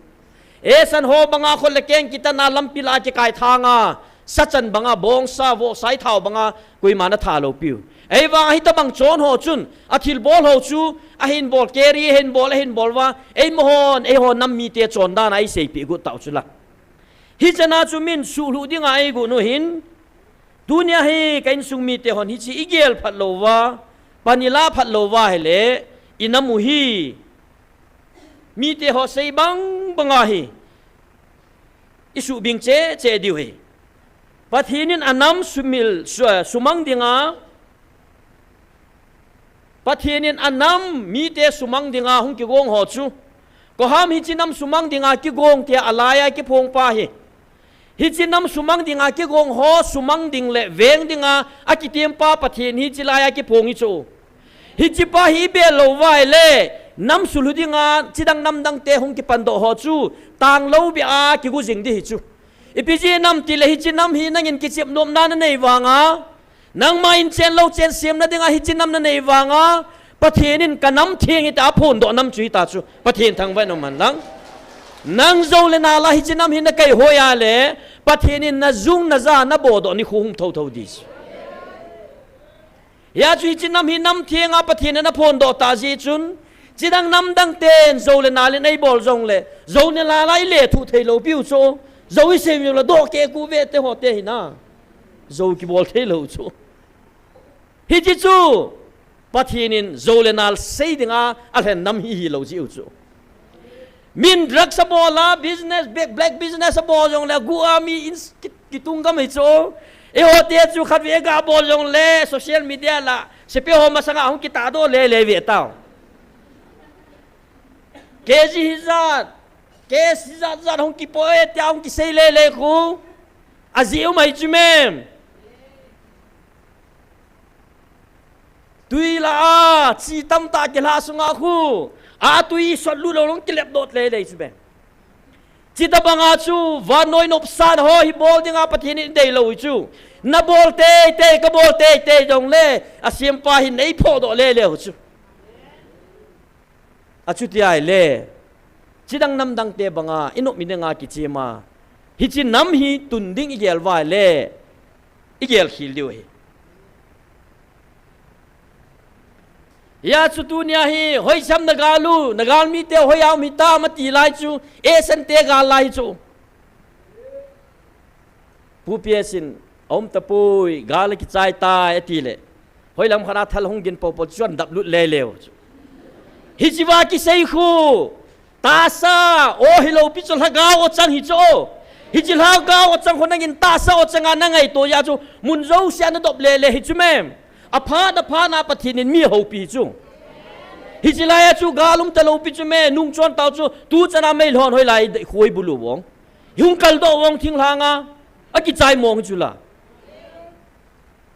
e san ho banga khol le keng kita na lampi la ki kai thanga sachan banga bong sa wo sai thau banga koi mana tha lo piu ei wa hi ta bang chon ho chun athil bol ho chu a hin bol keri hin bol wa ei mohon ei ho nam mi te chon da na ai sei pi gu tau chu la hi chana chu min su lu dinga ai gu no hin dunia hi kain sung mi te hon hi chi igel phat lo wa panila phat lo wa hele inamu hi mi te ho sei bang banga hi isu bing che diu hi pathinin anam sumil sumang dinga pathinin anam mi te sumang dinga hung ki gong ho chu ko ham hi chinam sumang dinga ki gong te alaya ki phong pa hi hi chinam sumang dinga ki gong ho sumang ding le veng dinga akitem pa pathin hi chilaya ki phong hi chu hi chi pa hi be lo vai le nam sulu dinga chidang nam dang te hung ki pando ho chu tang lo bi a ki gu jing di hi chu ipiji nam ti le hi chi nam hi nangin ki chep nom na nei wanga nang ma in chen lo chen sim na dinga hi chi nam na nei wanga pathinin kanam thing ita phun do nam chui ta chu pathin thang vai no man lang nang zo le na la hi chi nam hi na kai hoya le pathinin na zung na za na bo do ni khung tho tho di ya chu hi chi nam hi nam thing a pathin na phun do ta ji chun chidang nam dang ten zo le na le nei bol zong le zo ne la lai le thu thei lo piu cho zo i sem yo la do ke ku ve te ho te hi na zo ki bol thei lo chu hi chi chu pathinin zo le nal sei dinga al hen nam hi lo ji chu min drug sa bola business black business sa bol jong le gu ami in kitung ga mai cho e ho te chu khat ve ga bol jong le social media la se pe ho ma sanga hung ki ta do le ve tao keji hizat kes hizat zat hong ki poe te hong ki sei le khu aziu mai chu mem tui la a chi tam ta ke la sunga khu a tui sot lu lo long ki lep dot le chu be chi ta banga chu van noi nop san ho hi bol dinga pathin in dei lo chu na bol te ka bol te jong le asiam pa hi nei pho do le chu achuti ai le chidang nam dang te banga ino minanga ki chima hi chi nam hi tunding igel wa le igel khil diu hi ya chu tu nia hi hoi sam na galu na gal mi te hoi yaw mi ta ma ti lai chu e san te ga lai chu pu piesin om ta pui gal ki chai ta ati le hoi lam khana thal hong gin po chuan dap lut le lew hi jiwa ki sei khu ta sa o hilo pi chol ha ga o chang hi cho hi jil ha ga o chang khon ngin ta sa o changa na ngai to ya chu mun zo sia na dop le hi chu mem a pha na pathin in mi ho pi chu hi jilaya chu galum talo pi chu me nung chon taw chu tu chana mai lhon hoi lai khoi bulu wong yung kal do wong thing langa a ki chai mong chu la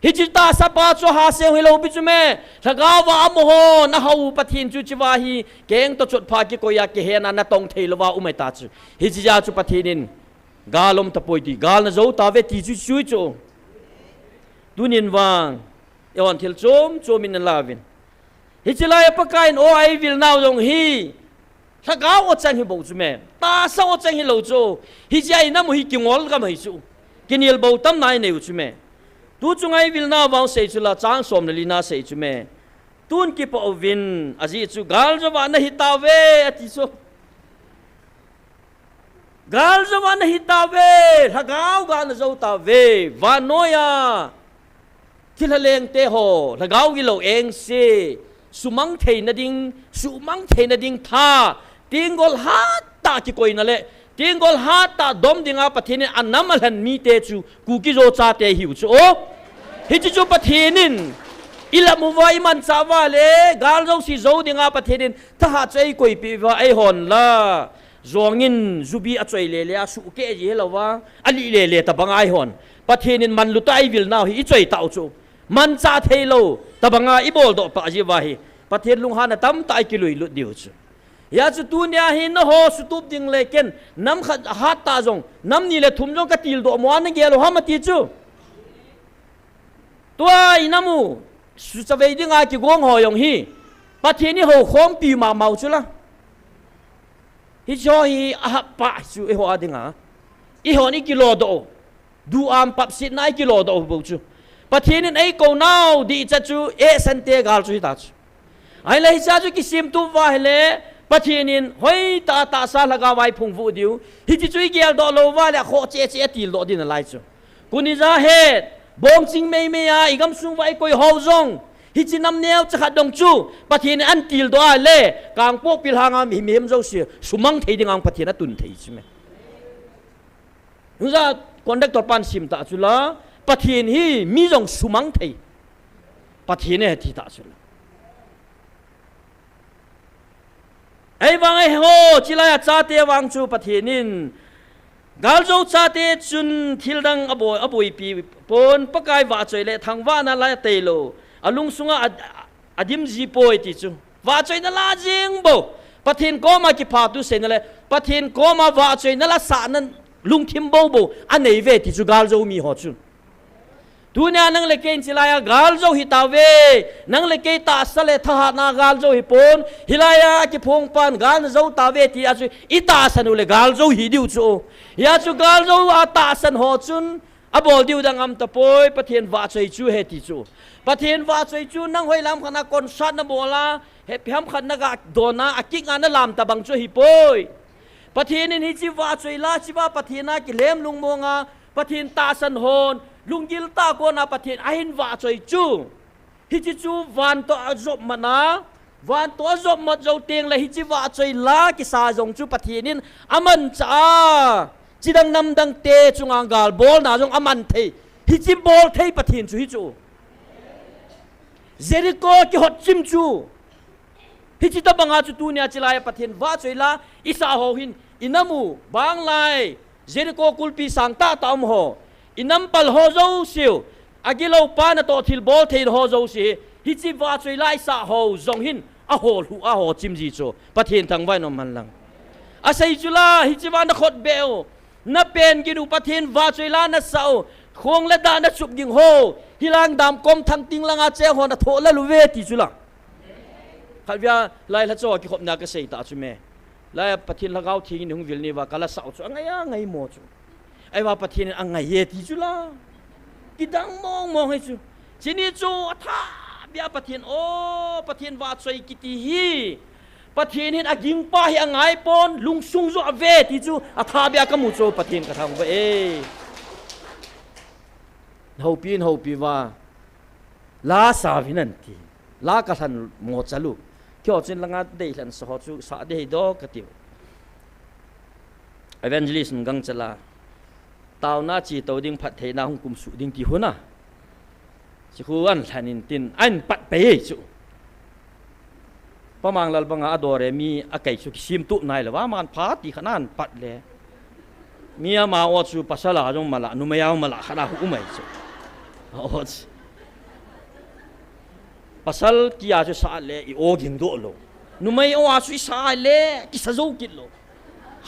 hi chi ta sa pa chu ha se hilo pi chu me thaga wa mo ho na hau pathin chu chi wa hi keng to chot pha ki ko ya ke he na tong thei lo wa umai ta chu hi chi ja chu pathin in galom ta poi ti gal na zo ta ve ti chu chu chu tunin wang yon thil chom chomin lavin hi chilai pakain o ai vil naw jong hi ถ้าก้าวจังหิบจูแม่ตาสาวจังหิโลจูฮิจายน้ำหิกิงอลกันไม่จูกินยิลบ่ตั้มนายเนี่ยจูแม่ตูจงไอวิลนาวางเสจุละจางสมนลีนาเสจุแม่ตูนกิปอวินอาจีจูกาลจวานหิตาเวอติจูกาลจวานหิตาเวถ้าก้าวกาลจวตาเววานโนยาที่ละเลงเตโหถ้าก้าวกิโลเองเซสุมังเทนดิงสุมังเทนดิงท่าติงกอลฮัตตากิโกยนั่นแหละติงกอลฮัตตาดอมดิงอาปะเทนินอันน้ำมันหันมีเตจูกูกิโรซาเตหิวจูโอฮิจิจูปะเทนินอิละมุวายมันซาวาเลกาลโจสิโจดิงอาปะเทนินถ้าหาใจกุยปีว่าไอหอนละจวงินจูบีอจอยเลเลอาสุเกจีเฮลาวะอลีเลเลตะบังไอหอนปะเทนินมันลุตไอวิลนาวฮิจอยตาจูมันซาเทโลตะบังไออิบอลโดปะจีวาฮิปะเทนลุงฮานะตั้มตายกิลุยลุดดิวจูยาจุตูเนียหินโฮสุตุบดิงเลเกนน้ำขัดฮัตตาจงน้ำนี่เลทุ่มจงกติลโดมวานเกลโลฮามาติจูตัวอินามูสุจะเวดิงอากิกงหอยงฮีปะเทนี่โฮคอมปีมาเมาจูละฮิจอฮีอาปะจูเอโฮอาดิงาอีโฮนี่กิโลโดดูอามปับสินายกิโลโดบูจูปะเทนี่ไอโกนาวดีจัจูเอสันเตกาลจูฮิตาจูไอเลฮิจาจูกิซิมตุวาเฮเลปะเทนินเฮ้ยตาซาลกาไว้พุงฟูดิวฮิจิจุยเกียลดอโลวาเลโคเจติลโดดินไลจูกุนิจาเฮดบงจิงเมย์เมียอีกำซุงไว้กุยฮาวจงฮิจินำเนียวจะขัดดงจูปะเทนินอันติลโดอาเลกางพวกพิลหางามีมเจ้าเสียสุมังเทดิงอังปะเทนตุนเทใช่ไหมนุจะคอนดักตอร์ปันซิมตาจุละปะเทนฮีมีจงสุมังเทปะเทนเฮติตาจุละไอ้วังไอ้โหจิลายจ่าเตวังจูปะเทนินกาลโจจ่าเตจุนทิลดังอบวยปีปนปะกายว่าจอยเลทางว่านั่นลายเตโลอลุงสุงอดิมจีโปยติจูว่าจอยนั่นลาจิงโบปะเทนก็มากิพาตุเซนนั่นแหละปะเทนก็มาว่าจอยนั่นละสานั่นลุงทิมโบอันไหนเวติจูกาลโจมีหอจุดูเนี่ยนังเลเกนจิลายกาลโจฮิตาเวนังเลเกตาสเลทหานากาลโจฮิปนฮิลายากิพงปันกาลโจตาเวติอาจุอิตาสันุเลกาลโจฮิดิวจูยาจุกาลโจอาตาสันหอจุนอบอลดิวดังอัมตะปอยปะเทียนวาใจจูเฮติจูปะเทียนวาใจจูนังหอยลำขณะกอนชัดนโบลาเฮพิฮัมขณะกะโดนาอากิงานลำตะบังจูฮิปอยปะเทียนนี่จิวาใจลาจิวาปะเทียนากิเลมลุงมงาปะเทียนตาสันหอนลุงยิลตาโกนาปะเทนไอหินว่าจอยจูฮิจิจูวันตัวจบมานะวันตัวจบมาเจ้าเตียงเลยฮิจิว่าจอยลากิสาจงจูปะเทนินอามันจ้าจีดังนำดังเตจุงอังกาลบอลนาจงอามันเทฮิจิบอลเทปะเทนจูฮิจูเจริโกกิฮอตจิมจูฮิจิตาบังอาจูตูเนียจิลายปะเทนว่าจอยลาอิสาโฮหินอินามูบางไลเจริโกกุลปีสังตาตามโฮอินัมปัลโฮโจซิวอากิโลปานตัวทิลบอลเทนโฮโจซิฮิจิวาจอยไลซาโฮจงหินอาโฮลูอาโฮจิมจีโจปะเทนทางไว้นมันลังอาศัยจุลาฮิจิวานขดเบลนับเป็นกินูปะเทนวาจอยลานัสเซาคงและดานัสุบยิงโฮฮิลังดามกอมทังติงลังอาเจฮอนัทโฮและลูเวติจุลาขัดยาไลละโจกิขบนักเกษตรจุเมไลปะเทนละเกาทิ้งหนึ่งวิลนีวากาลสาวจุไงยังไงโมจุไอ้ว่าปะเทนอังไงเยติจุละกิดังมองให้จูทีนี้จูท่าเบียปะเทนโอปะเทนว่าใจกิติฮีปะเทนเห็นอากิงป้าให้อังไงปนลุงซุงจูอเวติจูอาท่าเบียกมุจูปะเทนกระทำไปเฮาปีว่าลาสาวินันทีลากระทันหมดจะลูกเกี่ยวกับลังอาเดลันสหจูสาเดดอกติวเอเวนเจลิสกังจลาตาวนาจีตัวดิ่งพัดเทนาหงกุมสุดิ่งที่หัวน่ะสิคุอันแทนินตินอันปัดไปจุประมาณลัลบังอาดอเรมีอาไก่สุกิซิมตุนายหรือว่ามันพาตีขนาดปัดเลยมีอามาอดสุปัสสลาจงมาละนุไม่ยาวมาละขนาดหุ้มไม่จุอดปัสสลกิอาจุสาเลอีโอกิงโดโลนุไม่เอาอาสุสาเลกิสะโจกิโล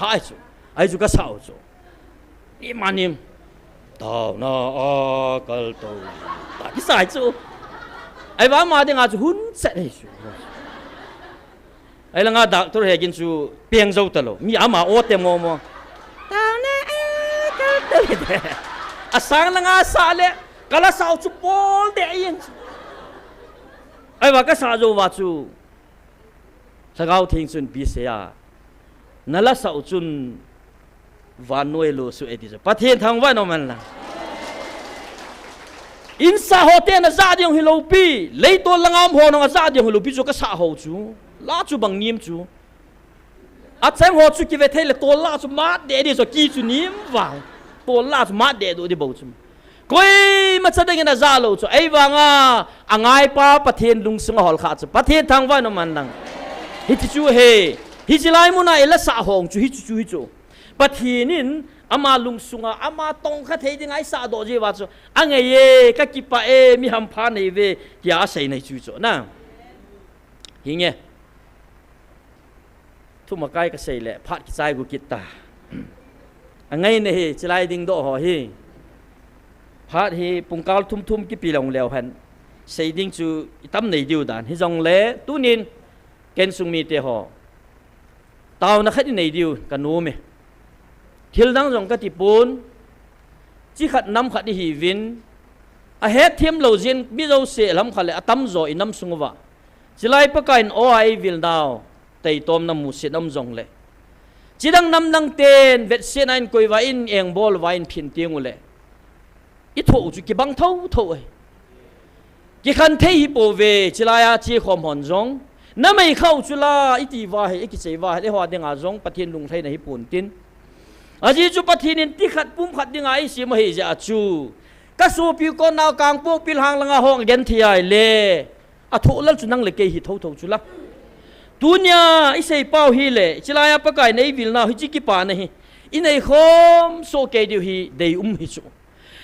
หายจุไอจุกะสาวจุนี่มันนิมตาวนาอากาลโตตาที่สายจูไอ้ว่ามาเดี๋ยวอาจจะหุ่นเสร็จเลยจู ai langa doctor he gin chu piang zo talo mi ama o te mo mo tao na asang langa sa le kala sao chu pol de yin ai wa ka sa zo wa chu sagau thing chun pi se ya nala sao chun van noi lo su edi zo pathian thang wa no man la in sa hote na za diong hilopi leito langam ho na za diong hilopi chu ka sa ho chu la chu bang nim chu a chang ho chu ki ve thele to la chu ma de di so ki chu nim wang to la chu ma de do di bo chu koi ma cha ding na za lo chu ai wanga angai pa pathian lung sung hol kha chu pathian thang wa no man nang hi chu he hi chilai mu na ela sa hong chu hi chu pathianin ama lung sunga ama tong kha thei ding ai sa do je wa chu angai ye ka ki pa e mi ham pha nei ve kya sei nei chu chu na hi nge thu ma kai ka sei le phat ki chai gu kit ta angai ne hi chilai ding do ho hi phat hi pungkal thum ki pi long leo han sei ding chu itam nei diu dan hi jong le tu nin ken sung mi te ho tao na khat nei diu ka nu me thil dang jong ka ti pun chi khat nam khat hi vin a he thiam lo jin bi zo se lam khale atam zo inam sungwa chilai pa kain o ai vil daw tei tom na mu se nam jong le chidang nam nang ten vet se nain koi wa in eng bol wa in phin tiang ule i tho chu ki bang tho ai ki khan thei hi po ve chilaya chi khom hon jong na mai khau chula i ti wa he ki chei wa he ho denga jong pathin lung thai na hi pun tin aji chu pathinin ti khat pum khat dinga ai si ma hi ja chu ka su pi ko naw kang pok pil hang langa hong gen thi ai le a tho lal chu nang le ke hi tho chu la tunya i sei pau hi le chilaya pa kai nei vil na hi chi ki pa na hi i nei khom so ke diu hi dei hi chu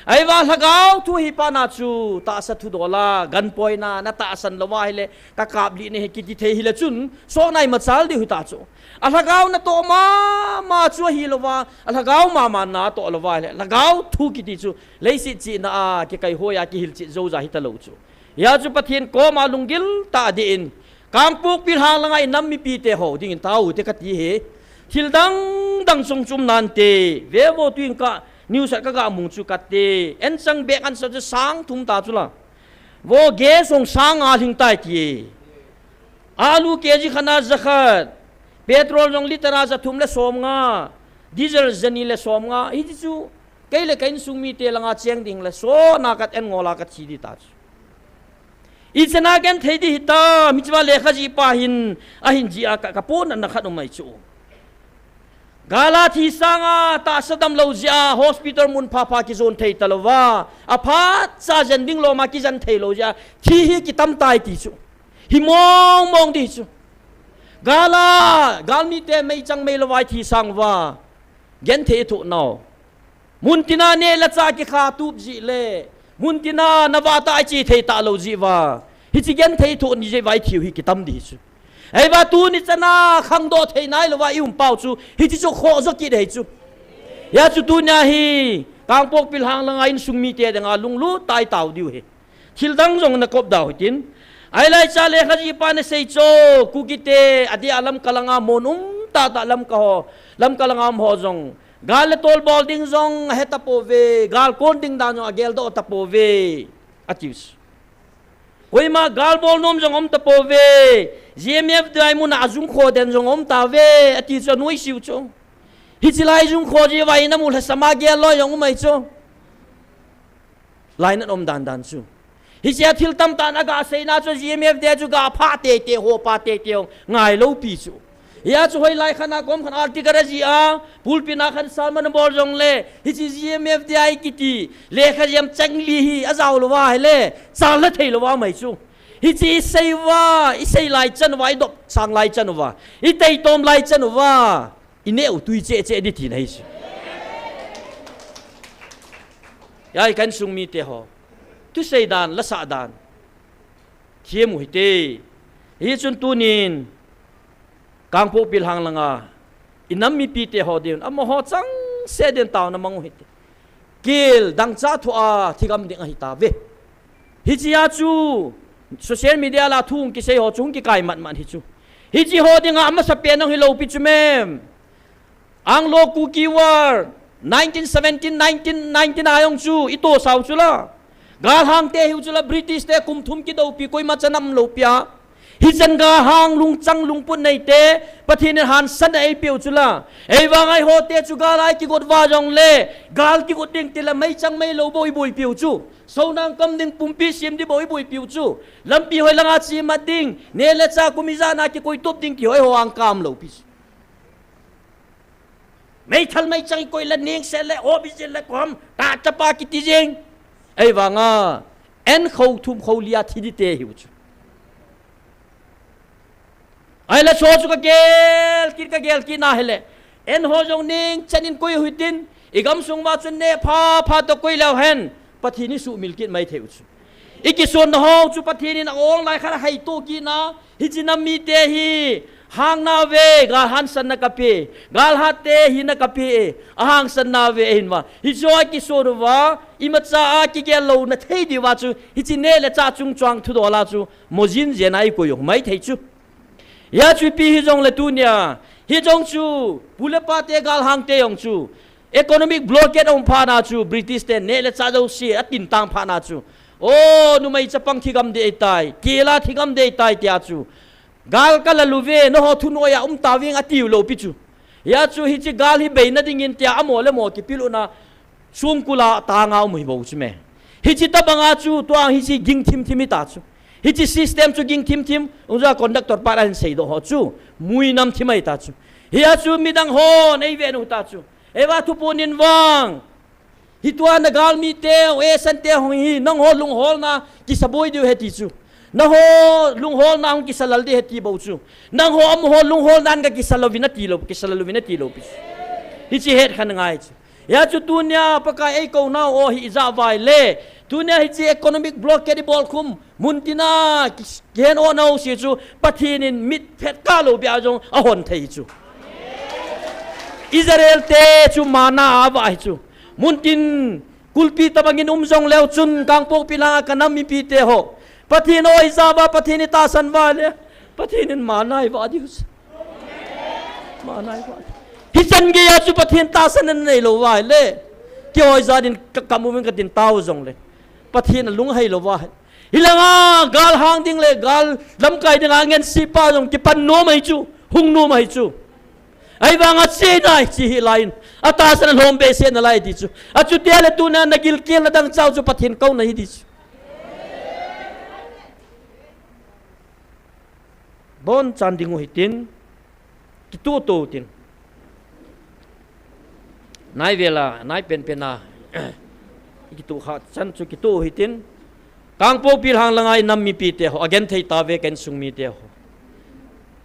ai wa lagau thu hi pa na chu ta sa thu dola gan poi na ta san lawa hi le ka kap li ne ki ti the hi le chun so nai ma chal di hu ta chu alagau na to ma chu hi lawa alagau ma na to lawa le lagau thu ki ti chu leisi chi na a ki kai hoya ki hil chi zo za hi ta lo chu ya chu pathian ko ma lungil ta di in kam puk pil hang langai nam mi pi te ho ding tau te ka ti he thil dang sung chum nan te ve bo tuin ka new sat ka ga mung chu kat te en sang bek an sa chu sang thum ta chu la wo ge song sang a hing tai ti alu kg khana zakhat petrol jong litera za thum le som nga diesel zani le som nga hi chu kai le kain sung mi te langa cheng ding le so na kat en ngola ka chi di ta chu ichana gen thei di hita michwa lekha ji pa hin a hin ji a ka pon an khat mai chu gala thi sanga ta sadam lo ja hospital mun pha ki zon thei talowa a pha cha jan ding lo ma ki jan thei lo ja thi hi ki tam tai ti chu hi mong di chu gala galmi te mei chang mei lo wai thi sang wa gen thei thu no mun tina ne la cha ki kha tu ji le mun tina nawata chi thei ta lo ji wa hi chi gen thei thu ni je vai thiu hi ki tam di chu ai ba tu ni chana khang do thei nai lo wa ium pau chu hi chi chu kho zo ki dei chu ya chu tu nya hi kang pok pil hang langa in sung mi te danga lung lu tai tau diu he thil dang jong na kop dau tin ai lai cha le khaji pa ne sei cho ku ki te adi alam kalanga monum ta lam ka ho lam kalanga ho jong gal tol bol ding jong heta po ve gal kon ding da no agel do ta po ve atis koi ma gal bol nom jong om ta po ve gmf dai mu na azung kho den jong om ta ve ati cho noi siu cho hi chi lai jung kho ji wai na mu la sama gel lo yong mai cho lai na om dan chu hi sia thil tam ta na ga sei na cho gmf de chu ga pha te ho pa te ngai lo pi chu ya chu hoi lai khana kom khan arti garaji a pulpina khan salman bol jong le hi chi gmf de ai kiti le kha yam changli hi azaw lo wa hele sal la thei lo wa mai chu hi chi sei wa i sei lai chan wa i dop sang lai chan wa i tei tom lai chan wa i ne u tui che di thi nei chu ya i kan sung mi te ho tu sei dan la sa dan thiemu hi te hi chun tu nin kang po pil hang langa inam mi pi te ho din am ho chang se den taw na mangu hit kil dang cha thu a thigam ding a hita ve hi chia chu social media la thung ki sei ho chung ki kai man hi chu Hiji ho dinga ama sa pianong hilaw pichumem. Ang loku kiwar 1917 1919 ayong chu ito saw chula. Galhang te hiu chula British te kumthum ki dau pi koi machanam lo pia. Hijan ga hang lung chang lung pun nei te pathin han san ai piu chula. Ei wangai ho te chu galai ki got wa jong le gal ki got ding tila mai chang mai lo boi boi piu chu. So nang kam ding pumpi sim di boi boi piu chu. Lampi hoi langa chi ma ding ne le cha kumiza na ki koi top ding ki hoi ho ang kam lo pi. Mai thal mai chang koi la ning se le o bi se le kom ta chapa ki ti jing. Ei wanga en khou thum khou lia thi di te hiu chu. Ai la so chu ka gel ki na hele en ho jong ning chanin koi huitin igam sung ma chun ne pha to koi law hen pathini su milkit mai theu chu iki son ho chu pathini na ong lai khara hai to ki na hijinam mi te hi hang na ve gal han san na kape gal ha te hi na kape ahang san na ve hin wa hi jo ki so ro wa imacha a ki gel lo na thei di wa chu hijine le cha chung chwang thu do la chu mojin je nai ko yo mai thei chu ya chu pi hi jong le tu nya hi jong chu pule pa te gal hang te yong chu economic blockade on pha na chu British te ne le cha jo si atin tang pha na chu o nu mai chapang thigam de tai kela thigam de tai tia chu gal kala luve no ho thu no ya tawing atiu lo pi chu ya chu hi chi gal hi be na ding in tia amo le mo ki pilu na sum kula ta nga mu hi bo chu me hi chi ta banga chu to hi chi ging thim thimi ta chu hi chi system chu ging thim unja conductor paran sei do ho chu mui nam thimai ta chu hi ya chu midang ho nei ve nu ta chu ewa thu punin wang hitwa na gal mi te e san te hong hi nang ho lung hol na ki saboi diu heti chu na ho lung hol na hong ki salal de heti bo chu nang ho am ho lung hol nan ga ki salovina ti lo pi hi chi het khan ngai chu ya chu tunya paka ei ko na o hi za vai le tunya hi chi economic blockade bol khum muntina gen o no si chu pathinin mit phet ka lo bia jong a hon thei chu Israel te chu mana ava chu muntin kulpi tabangin umjong leo chun kangpok pilanga kanam mi pi te ho pathin oi zaba pathin ta san wale pathin manai wa dius manai wa hisan ge ya chu pathin ta san nei lo wa le ki oi za din kamumin ka din taw jong le pathin lung hai lo wa hilanga gal hang ding le gal lam kai ding angen sipa jong ki pan no mai chu hung no mai chu ai wanga che nai chi hi line atasan lom be se na lai di chu achu te le tu na nagil kel na dang chau chu pathin kau na hi di chu bon chandingu hitin kitu to tin nai vela nai pen pena kitu kha chan chu kitu hitin kangpo pil hang langai nam mi pi te ho again thei ta ve ken sung mi te ho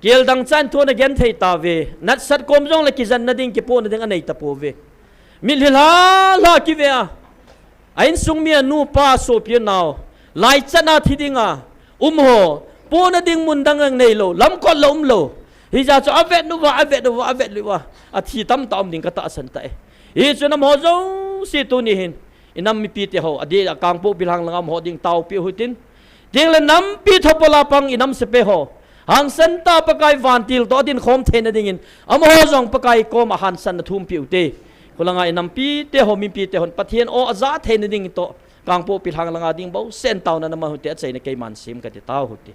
Kiel dang chan thon again thei ta ve nat sat kom jong la ki jan na ding ki po na ding anei ta po ve mil hila la ki ve a ain sung mi anu pa so pi naw lai chana thi dinga ho po na ding mun dang ang nei lo lam ko lom lo hi ja cho avet nu wa avet lu wa a thi tam tam ding ka ta san ta e chu na mo jong si tu ni hin inam mi pi te ho adi kang po bilang langam ho ding tau pi hutin ding la nam pi thopola pang inam se pe ho hang san ta pakai vantil to din khom the na dingin am ho jong pakai kom a han san na thum pi te kulanga inam pi te ho mi pi te hon pathian o aza the na ding to kang po pi hang langa ding bo sen taw na ma hu te chai na kai man sim ka te taw hu te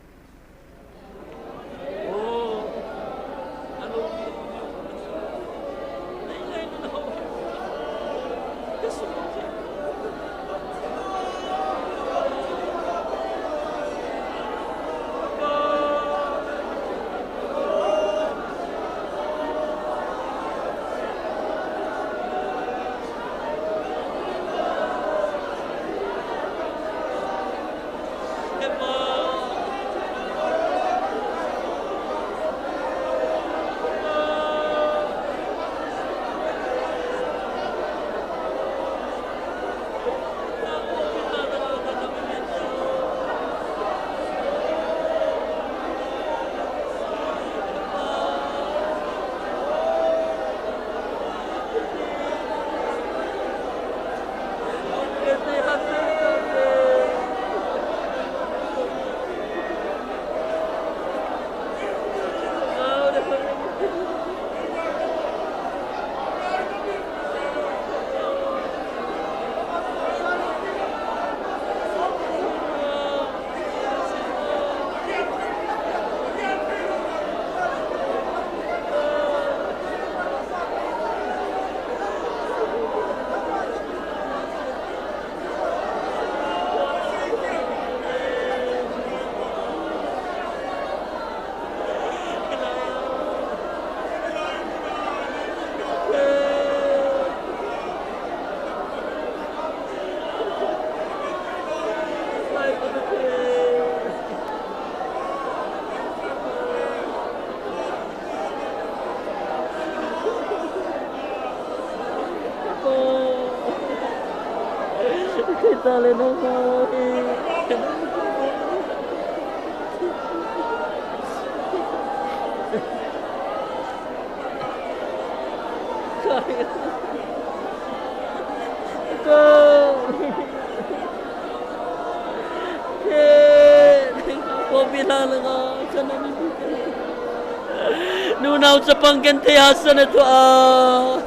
Nunaw sa panggantiyasan na ito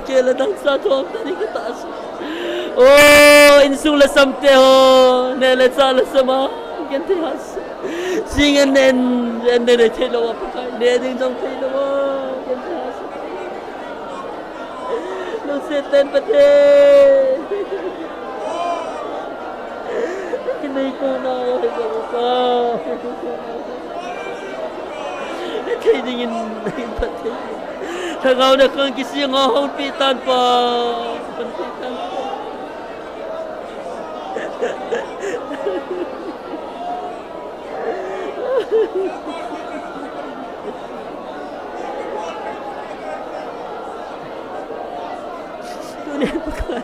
kailan ang sa ito ang tani kataas. Oh, insula samteho nelet sama gantiyasan. Singan and then it hello pa kay neding jong hello gantiyasan. No seten pate. Kinay ko na ito kay dingin pati. Tagaw na kang kisi ang pitan pa. Pantitan pa. Tunin pa ka.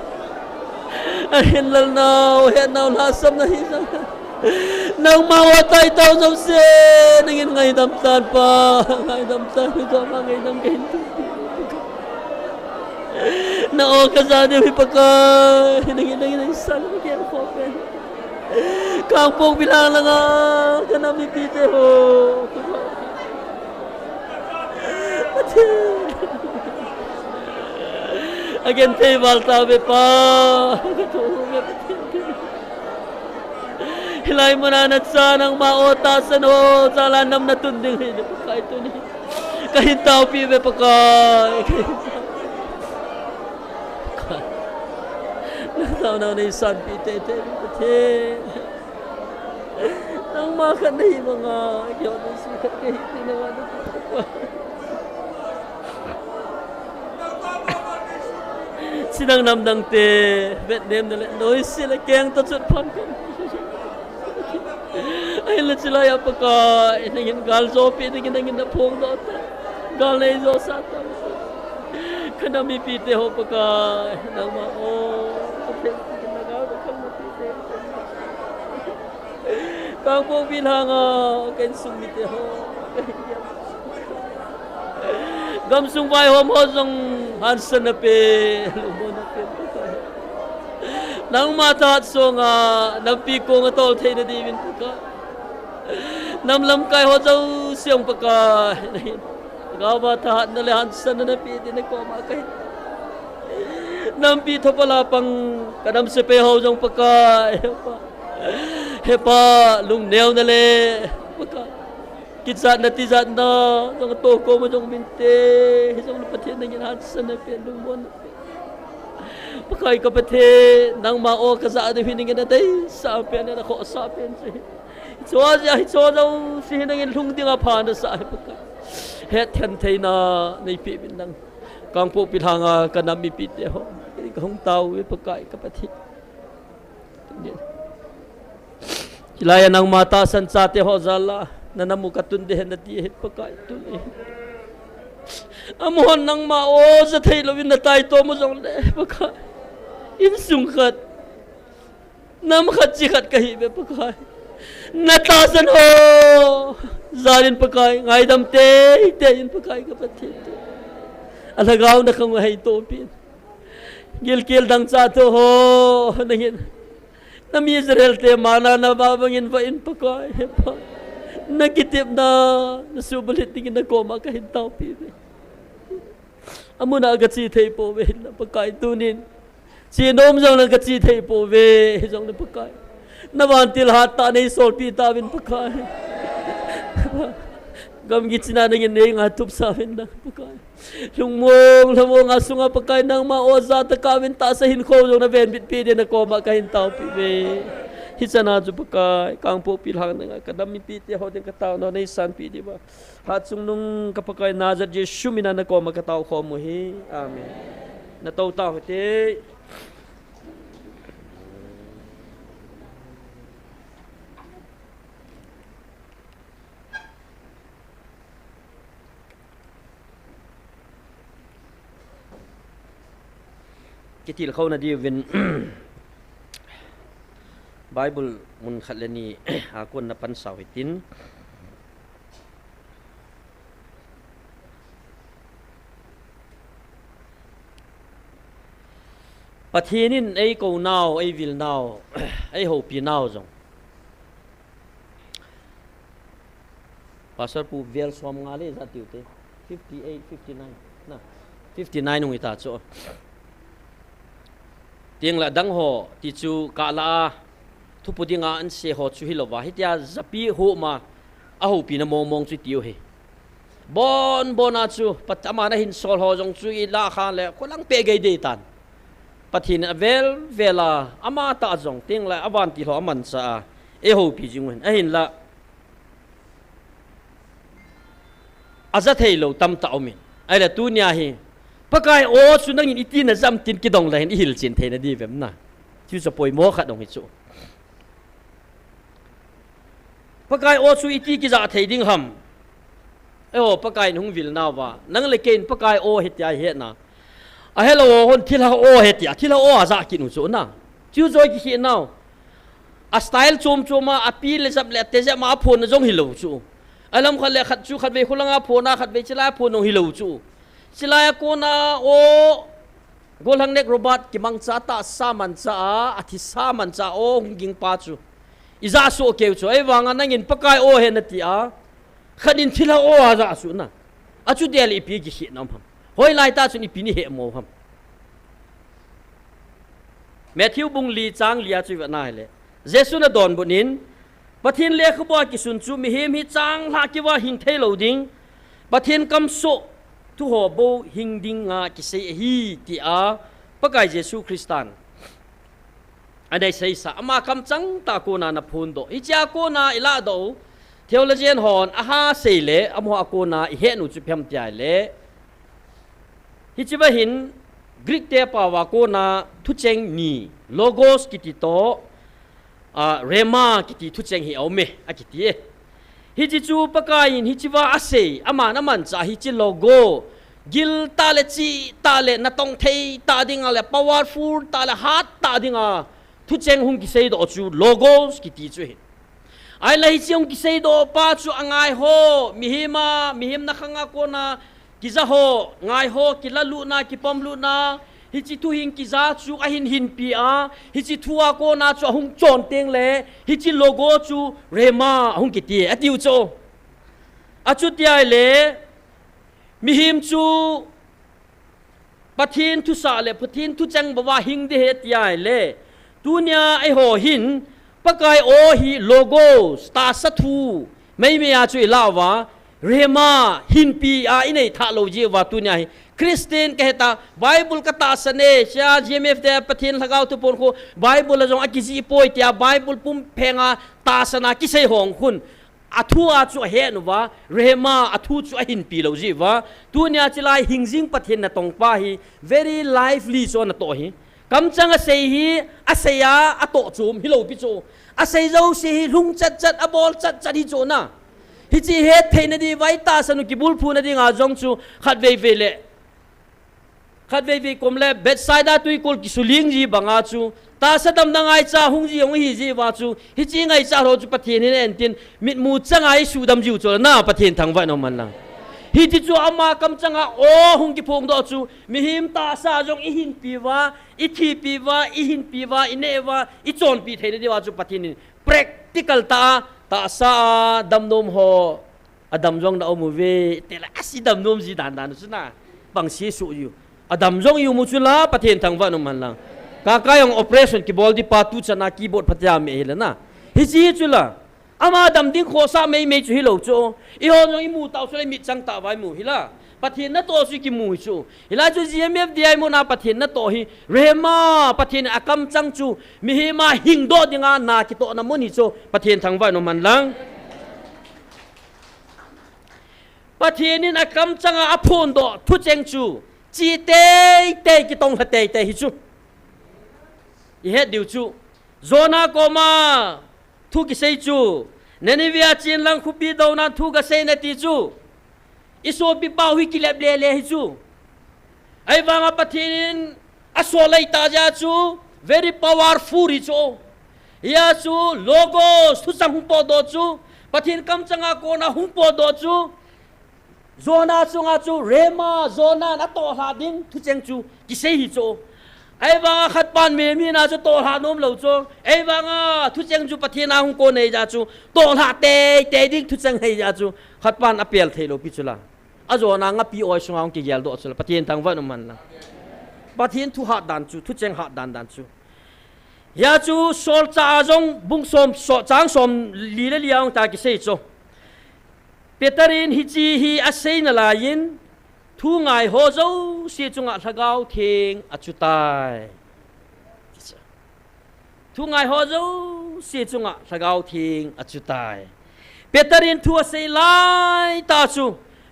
Ayan lang na. Ayan na. Lasam na hisang. Nang mawatay tao sa sin nangin ngay damtan pa ngay damtan ito ngay dam kain na o kasani mi pagka nangin sal kaya ko pen kampong bilang lang kanami pite ho again tay balta be pa hilay mo na natsa ng maotasan o sa lanam na tunding kahit ito ni kahit tao pibe pa kahit nataw na yung san pitete nang makan na yung mga yun ang sikat kahit tinawa na sinang namdang te Vietnam na noy sila kayang tatsut pan ko ay lang sila ya pagka inangin gal sopi inangin na pong dota gal na iso sa ata kanami pite ho pagka nang mao nagaw na kang mapite kang po bilang kain sumite ho gamsung bay ho mo sang hansan na pe lumo na pe nang mata at so nga nagpiko nga tol tayo na divin pagka namlam kay ho daw siyang pagka nagabatahan na lehan sa na napiti nagkoma kahit nampito pala pang kadam sa peho diyang pagka hepa lungnew na le pagka kitsat na tizat na diyang toko mo diyang binte isang napatin na ginahan sa napiti lumon Pakai kapatid nang mao ka sa ating hiningin na day sa apian na ako sa apian siya. Ito daw siya nangin lungdi nga pa na sa apian pagka. Het hantay na naipipin ng kang po pilhanga ka na mipiti ako. Hindi ka hong tao pagka kapatid. Hilaya ng matasan sa ate Hozala na namukatundihan na tiyahit pagka ito amuhan ng mao sa tailawin na tayo to mo sa pagka insungkat na makatsikat kahibe pagka natasan ho zalin pagka ngay damte itayin pagka kapatid alagaw na kang mahay topin gilkil dang sa to ho nangin na Israel te mana na babangin pa in pagka nagitip na nasubalit tingin na koma kahit tao pibe amo na agad si tay po we na pagkain tunin sinom jang agad si tay po we jang na pagkain nawantil hata na isolpi tawin pagkain gamgit sinanangin na yung atop sa amin na pagkain lumong aso nga pagkain ng maoza ta kawin ta sa hinko jang na benbit pide na koma kahin tao pibe hisa na jo pagkain kang po pilhang nga kadami pite ho din kataw na isan pide ba hatsung nung kapag nazar Jesu minana ko magkatao ko mo hi amen nataw-taw iti kitil ko na divin Bible มุนขัดเลนี หาคนนับปันสาวหิตินประเทศนี้ไอ้กูนาวไอ้วิลนาว ไอ้โฮปีนาวจงภาษาปูเวลสวมงาเลยจัดอยู่เต้58 59นะ59นุ่งอิตาโจเตียงละดังโหติจูกาลาทุบดิงาอันเสหจูฮิโลวาฮิตยาจับปีโหมาอาหูปีนมองจุดเดียวเฮบอนอาจูปัตตามานะหินโซลหอจงจูอีลาขานเลยคนลังเปกไอเดตันปัทินเวลาอามาตาจงเตียงละอวันติหอมันซาเอหูปีจงเห็นหินละอาจจะเทโลตั้มตาอมินไอ้ละตัวเนี้ยเฮปะกายโอสุนังอินอิตินะจำตินกิดงเลยนี่ฮิลจินเทนะดีแบบนั้นที่จะปล่อยโมขัดดงฮิจูปะกายโอสุอิติกิจะเทดิ้งหำโอ้ปะกายนุ่งวิลนาวะนั่งเลยเกณฑ์ปะกายโอเฮตยาเฮนะอะเฮลโอคนที่ละโอเฮตยาที่ละโออาจะกินหุ่นจูนะจู่จอยกิเฮนาวอะสไตล์โจมมาอะปีเลจับเลตเตจะมาพูนจงฮิโลจูอะลัมขัดเลขัดจูขัดเวคุลังอาพูนาขัดเวจิลาพูนงฮิโลจูsila ko na o golang nek robot kimang chata saman cha athi saman cha o nging pa chu iza so ke chu ai wanga nangin pakai o he na ti a khanin thila o a za su na achu del ipi gi hi nam ham hoi lai ta chu ni pi ni he mo ham Matthew bung li chang lia chu wa nai le jesu na don bunin pathin le khbo ki sun chu mi him hi chang la ki wa hing thei lo ding pathin kam so tu ho bo hing ding nga ki se hi ti a pakai Jesu Kristan anai sei sa ama kam chang ta ko na na phun do i cha ko na ila do theologian hon a ha sei le amho ko na i he nu chu phem tia le hi chi ba hin Greek te pa wa ko na thu cheng ni logos ki ti to rema ki ti thu cheng hi au me a ki ti hi chi chu pakain hi chi wa ase ama na man cha hi chi logo gil ta le chi ta le na tong thei ta dinga le powerful ta le hat ta dinga thu cheng hung ki sei do chu logos ki ti chu hi ai la hi chi hung ki sei do pa chu angai ho mi him na khanga ko na ki za ho ngai ho ki la lu na ki pom lu na hi chi tu hing ki za chu a hin pi a hi chi thua ko na chu hung chon teng le hi chi logo chu rema hung ki ti atiu cho a chu ti ai le mi him chu pathin thu sa le pathin thu chang bawa hing de he ti ai le tu nya ai ho hin pakai o hi logo sta sa thu mai me a chu lawa rema hin pi a inei tha lo ji wa tu nya hi Christian kehta Bible kata sane sia GMF de pathin lagaw tu pon ko Bible jong akisi poi tia Bible pum phenga ta sana ki sei hong khun athu a chu he nu wa rema athu chu a hin pi lo ji wa tu nya chilai hingjing pathin na tong pa hi very lively so na to hi kam chang a sei hi a seya a to chum hi lo pi chu a sei zo si hi lung chat a bol chat hi chu na hi chi he thein na di vai ta sanu ki bul phu na di nga jong chu khat ve le khat ve kom le bedside tui kol ki suling ji banga chu ta sadam na ngai cha hung ji hong hi ji wa chu hi chi ngai cha ro chu pathin ni en tin mit mu changai su dam jiu chu na pathin thang wa no man lang hi ti chu ama kam changa o hung ki phong do chu mi him ta sa jong i hin pi wa i thi pi wa i hin pi wa i ne wa i chon pi thein di wa chu pathin ni practical ta sa dam nom ho adam jong da omu ve te la asi dam nom ji dan su na bang si su yu adam jong yu mu chu la pathin thang wa no man lang kakayong operation ki bol di patu chana keyboard patya me hila na hi chi chu la ama dam ding kho sa me chu hi lo chu i ho no i mu taw chu le mi chang ta vai mu hila pathin na to su ki mu chu hila chu GMF di ai mu na pathin na to hi rema pathin akam chang chu mi hi ma hing do dinga na ki to na mu ni chu pathin thang vai no man lang pathin in akam changa aphon do thu cheng chu chi te ki tong ha te hi chu i het diu chu zona koma thu ki sei chu nenivia chin lang khupi do na thu ga sei na ti chu iso pi pa hui ki leb le hi chu ai wanga pathin aso lai ta ja chu very powerful ri chu ยาจูโลโกสทุสังหุปโดจูปะเทียนกำจังอาโกนาหุปโดจูโซนาจูงาจูเรมาโซนานาโตหาดินทุเจงจูกิเซฮิโจไอ้บางขัดปานเมีนาจูโตหาโนมเหล่าจูไอ้บางทุเจงจูปะเทียนาหุงโกเนยาจูโตหาเตดิทุเจงเฮยาจูขัดปานอเปียลเทโลปิจุลาอาโซนางปีออยสงเอากิเยลโดจุลปะเทียนทางวันนุมันนะปะเทียนทุหาดันจูทุเจงหาดันจูยาจูโซลจาจงบุงสมจางสมลีเลลียงตากิเซโจเปตารินฮิจีฮีอาเซนลายินทุงไงโฮโจเสียจงอัฐกาวเทงอจุตายทุงไงโฮโจเสียจงอัฐกาวเทงอจุตายเปตารินทัวเซลายตาจู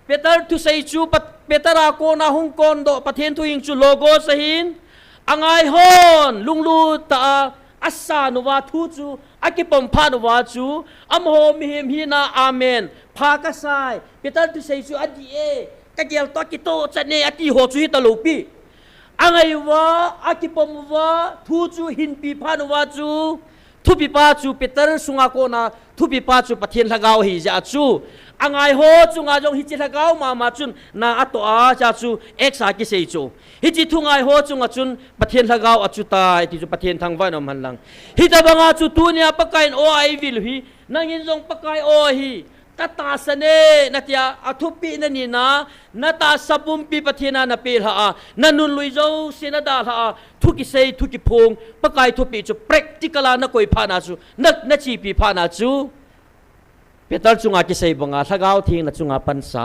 เปตาร์ทุเซจูเปตาราโกนาฮุงกอนโดปะเทนทุยิงจูโลโกสหินอังไอฮอนลุงลูตาอัสสานุวาทูจูอากิปมพานุวาจูอัมโฮมิฮิมฮินาอาเมนพากษายเปตาร์ทุเซจูอดีเอกะเกลตอกิโตจะเนอติโฮจูฮิตาลูปีอังไอวาอากิปมวาทูจูหินปีพานุวาจูทุปีปาจูเปตาร์สุงาโกนาทุปีปาจูปะเทนละกาวฮิจาจูอังไอโฮจุงอาจงฮิจิละกาวมาจุนนาอัตโออาจาจูเอกสากิเซจูฮิจิทุงไอโฮจุงอาจุนปะเทนละกาวอจุตายติจูปะเทนทางวันอมันลังฮิตาบังอาจูตูเนียปะกายโอไอวิลฮีนังยินจงปะกายโอฮีตาตาสเนนัตยาอทุปีนันีนานาตาสับุมปีปะเทนานาเปลหานันุนลุยโจเสนาดาหาทุกิเซทุกิพงปะกายทุปีจู practical นะกอยพานาจูนักจีปีพานาจูเปตาร์จุงอากิเซบังอาละกาวทิ้งนะจุงอาปันสา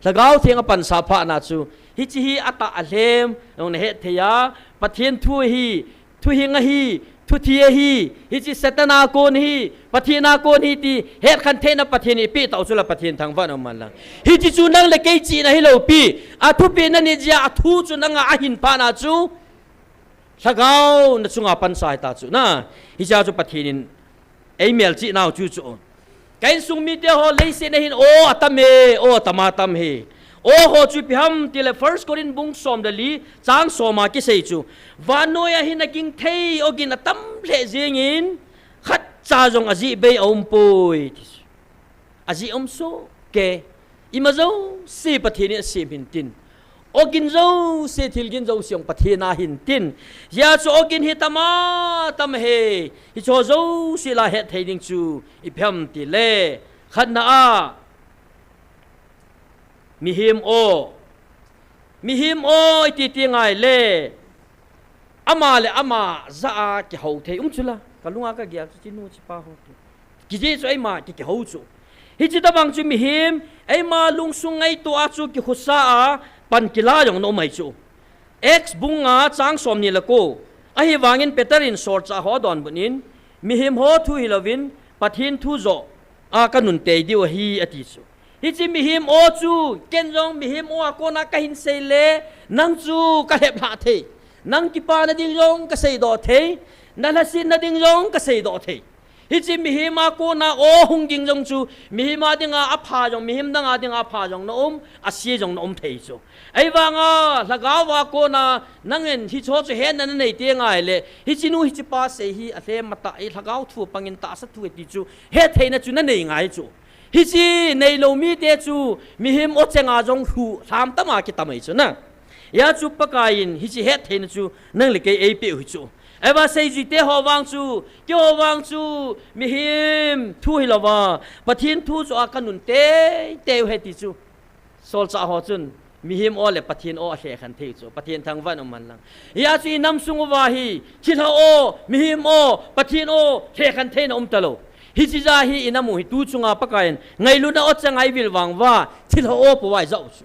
ละกาวทิ้งอาปันสาพานาจูฮิจิฮีอัตตาอัลเลมนงเนเหตุยาปะเทียนทุฮีงะฮีทุเทียฮีฮิจิเซตนาโกนฮีปะเทียนาโกนฮีตีเหตุคันเทนะปะเทียนปีตาอุลปะเทียนทางวันอมันลังฮิจิจูนังเลเกจีนะฮิโลปีอาทุปีนันนิจยาทุจูนังอาหินพานาจูละกาวนะจุงอาปันสาตาจูนะฮิจาจูปะเทียนเอเมลจีนาวจูจูกันสุมีเดียho leise na hin o atame o tamatam he o ho chu pham tile first korin bung som dali chang soma ki sei chu vanoya hin king thei ogin atam le jingin khat cha jong aji be om poi aji om so ke imazo si pathini si bintin ogin zo se thilgin zo siong pathina hin tin ya chu ogin hi tama tam he hi cho zo si la het thading chu ipham ti le khanna a mihim o ti ngai le ama za ki ho the chula kalunga ka gya chu chinu chi pa ho ki je chu ai ma ki ho chu hi chi ta bang chu mihim ai ma lung sung ngai to a chu ki khusa a pan kila yong no mai chu ex bunga chang som ni la ko a hi wangin petarin sor cha ho don bunin mi him ho thu hilovin pathin thu zo a kanun te diu hi ati chu hi chi mi him o chu ken jong mi him o ko na ka hin sei le nang chu ka hep la the nang ki pa na ding jong ka sei do the na la sin na ding jong ka sei do the hi chi mi hima ko na o hung ging jong chu mi hima dinga a pha jong mi him danga dinga pha jong no a si jong no thei chu ai wanga lagawa ko na nangen hi cho chu hen na nei te ngai le hi chi nu hi chi pa se hi a hle mata ai lagaw thu pangin ta sa thu ti chu he thei na chu na nei ngai chu hi chi nei lo mi te chu mi him o chenga jong hu tham ta ma ki ta mai chu na ya chu pakain hi chi he thei na chu nang le ke ai pe hu chu eba sei ji te ho wang chu mi him thu hi lawa pathin thu chu akanun te he ti chu sol cha ho chun mi him o le pathin o a he khan thei chu pathin thang van man lang ya chi nam sung wa hi chila o mi him o pathin o he khan thei na talo hi chi ja hi inamu hi tu chunga pakain ngai lu na o changai wil wang wa chila o po wai zau chu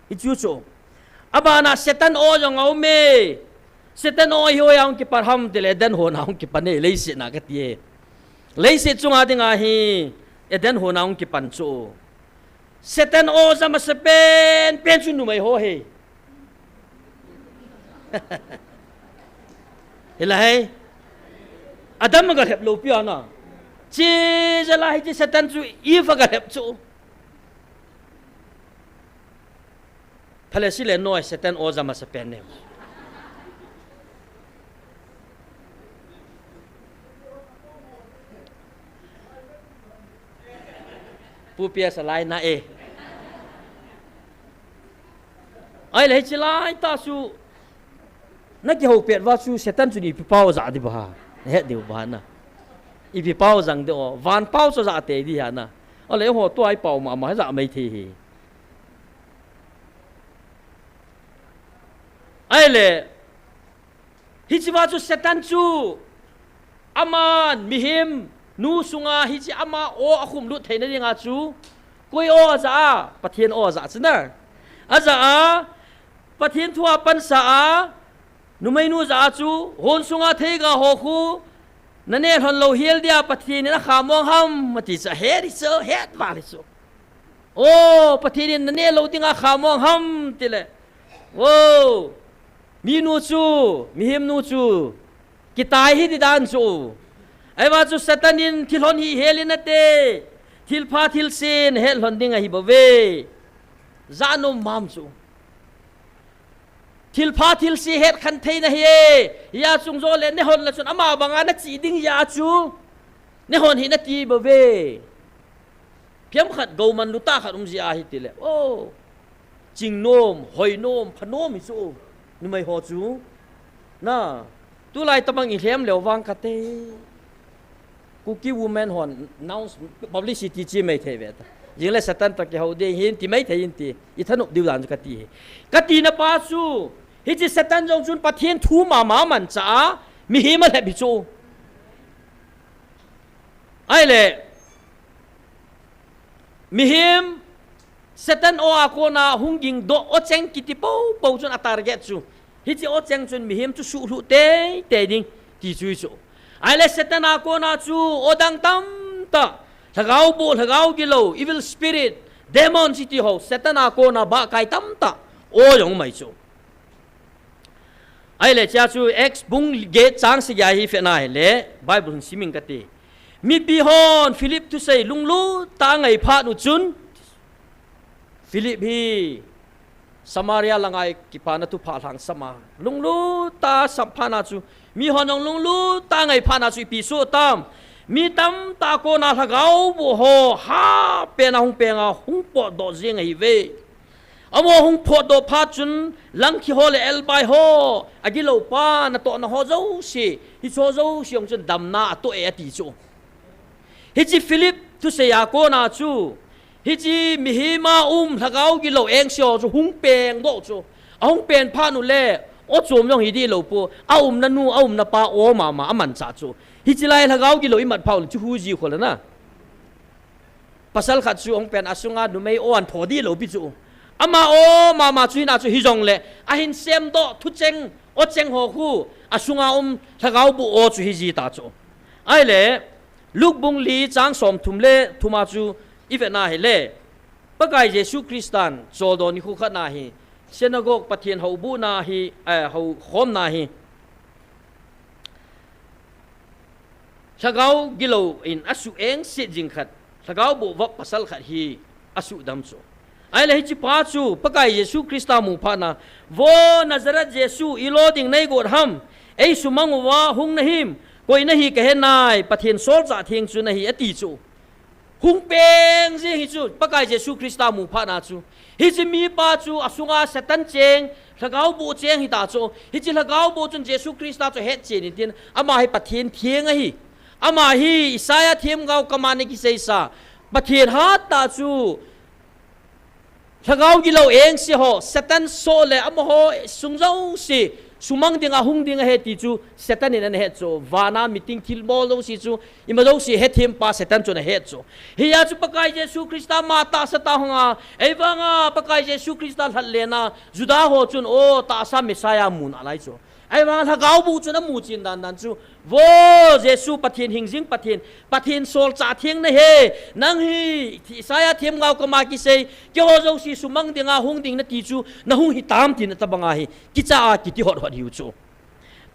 hi chu chu abana setan o jong au me setan o hi yang ki parham tele den ho naung ki pane leise na ka tie leise chunga dinga hi eden ho naung ki pan chu setan o sama sepen pen chu nu mai ho he hela he adam ga hep lo pia na chi jala hi chi setan chu I fa ga hep chu phale sile noi setan o sama sepen ne ปูเปียสลายนะเอไอ้เลยจิลายตาสูนักเกี่ยวเปียว่าสูเซตันสุนีพิเป้าจ่าดิบ้าเฮ็ดเดียวบ้านนะอีพิเป้าจังเดียววันเป้าจะจ่าเตะดีฮะนะอะไรหัวตัวไอ้เป่ามาให้จ่าไม่ทีไอ้เลยฮิจิว่าสูเซตันสูอามันมิหิมนูสุงาฮิจิอามาโออาคุมลุดเทนยังอาจูกุยโอจ่าปะเทียนโอจ่าสินะอาจ่าปะเทียนทัวปันสานุไม่นูจ่าจูฮอนสุงาเทกาโฮคูนั่นเองฮอนโลเฮียลเดียปะเทียนนะขามองห้ำมาติสเฮดิโซเฮดวาลิโซโอ้ปะเทียนนั่นเองเราติงาขามองห้ำติเลยโอ้มีนูจูมีหิมนูจูกิตายฮิดิดานจูไอ้ว่าจูเซตันินทิลฮอนฮีเฮลินเตทิลพาทิลซินเฮลฮอนดิงฮิบเวจานมมามจูทิลพาทิลซีเฮดคันเทนเฮยาจุงโซเลนเนฮอนละจุนอามาบังอานักจีดิงยาจูเนฮอนฮินักจีบเวเพียงขัดกูมันลุตาขัดจีอาฮิติเลโอ้จิงโนมหอยโนมพนมมิจูนี่ไม่หัวจูน่ะตัวไรตะบังอีเทียมเหลววังกะเตกูกี้วูแมนหอนนาวบับลิซิตี้จีไม่เทเวตยิงเลยสตันตะเกียวเดียหินที่ไม่เทยินตีอีท่านุดิวดานกะตีนะป้าซูฮิจิสตันจงจุนปะเทียนทูมามันจ้ามีหิมะแลบิจูไอ้เล่มีหิมสตันโออาโคนาหุงยิงโดโอเจงกิติปูจุนอัตาร์เกตจูฮิจิโอเจงจุนมีหิมจุสูลุเตดิงตีจูจูไอ้เล่สตันอาโคนาจูโอดังตัมตาถ้าเขาบูถ้าเขากิโล evil spirit demon city ho setan ako na ba kai tam ta o yong mai chu ai le cha chu ex bung ge chang si ya hi fe na le bible siming ka ti mi pi hon philip tu sei lung lu ta ngai pha nu chun philip hi samaria langai ki pa na tu pha lang sama lung lu ta sam pha na chu mi hon lung lu ta ngai pha na chu pi su tamมีตั้มตาโกนาทะเกาบุโฮฮาเป็นหงเป็นหงปอดดอเจียงไอเวอโมหงปอดดอพาจุนลังคิโฮเลเอลไปโฮอากิโลปานาโตนะโฮเจ้าสิฮิโซเจ้าสิยงจุนดำนาตัวเอติจูฮิจิฟิลิปทุเสียโกนาจูฮิจิมิฮิมาทะเกากิโลเองเสียวจูหงเป็นโดจูหงเป็นพานุเล่โอจูมยงฮิดีโลปูนันนูนาปาโอมาอมันซาจูฮิจิไลทะเกากิโลอิมัดพาวจูฮูจีคนละนะภาษาขัดจูองเป็นอาสุงาดูไม่โออันพอดีโลปิจูอามาโอมาจูนาจูฮิจงเลอาหินเซมโตทุเจงโอเจงหัวคู่อาสุงาทะเกาบุโอจูฮิจีตาจูไอเล่ลูกบุงลีจางสมทุมเล่ทุมาจูอีเวนาเฮเล่ปะกายเยซูคริสตันโจโดนิคุขนาฮีเซนาโกกปะเทียนเฮาบูนาฮีเฮาโคมนาฮีถ้าเขากิโลอินอสุเองสิจิงขัดถ้าเขาบุวับปัสสาวะขัดฮีอสุดำโซไอ้เลยฮิจิพาจูปะกายเยซูคริสต์มูพานะวอนาซาเรตเยซูอิโลดิงในกอดฮัมไอ้สุมังวะหุงนะฮิมกอยนะฮีกะเฮนายปะเทียนโซลจ่าเทียงจูนะฮีอติจูหุงเป็นสิฮิจูปะกายเยซูคริสต์มูพานะจูฮิจิมีปาจูอสุงาเซตันเจงถ้าเขาบุเจงฮิตาจูฮิจิถ้าเขาบุจนเยซูคริสต์จูเฮ็ดเจนิตินอามาให้ปะเทียนเทียงไอ้อามาฮีอิสายาเทียมเกากำมันในกิเซซ่าปะเทียนฮัตตาจูถ้าเขากิโลเองสิโฮเซตันโซเลอามาโฮสุงเจ้าสิสุมังดิงอาหุงดิงอาเฮติจูเซตันนี่นั่นเฮจูวานามิติงทิลโมลงสิจูอิมาลงสิเฮทิมปาเซตันจูนั่นเฮจูฮิยาจูปะกายเยซูคริสต์มาตาสตาหงาเอวังาปะกายเยซูคริสต์หัดเลนาจุดาโฮจุนโอตาสามิสายามุนอะไรจูไอ้ว่าถ้าเขาบูชนะมูจินดันจูวอเยซูปะเทียนหิงซิงปะเทียนโซลจ่าเทียงนะเฮนังฮีที่สายเทียมเงากมากิเซเกี่ยวกับสิสุมังดิงาหงดิงนะตีจูนะหงฮิตามตินตะบังอาฮีกิจากิติหอดหิวจู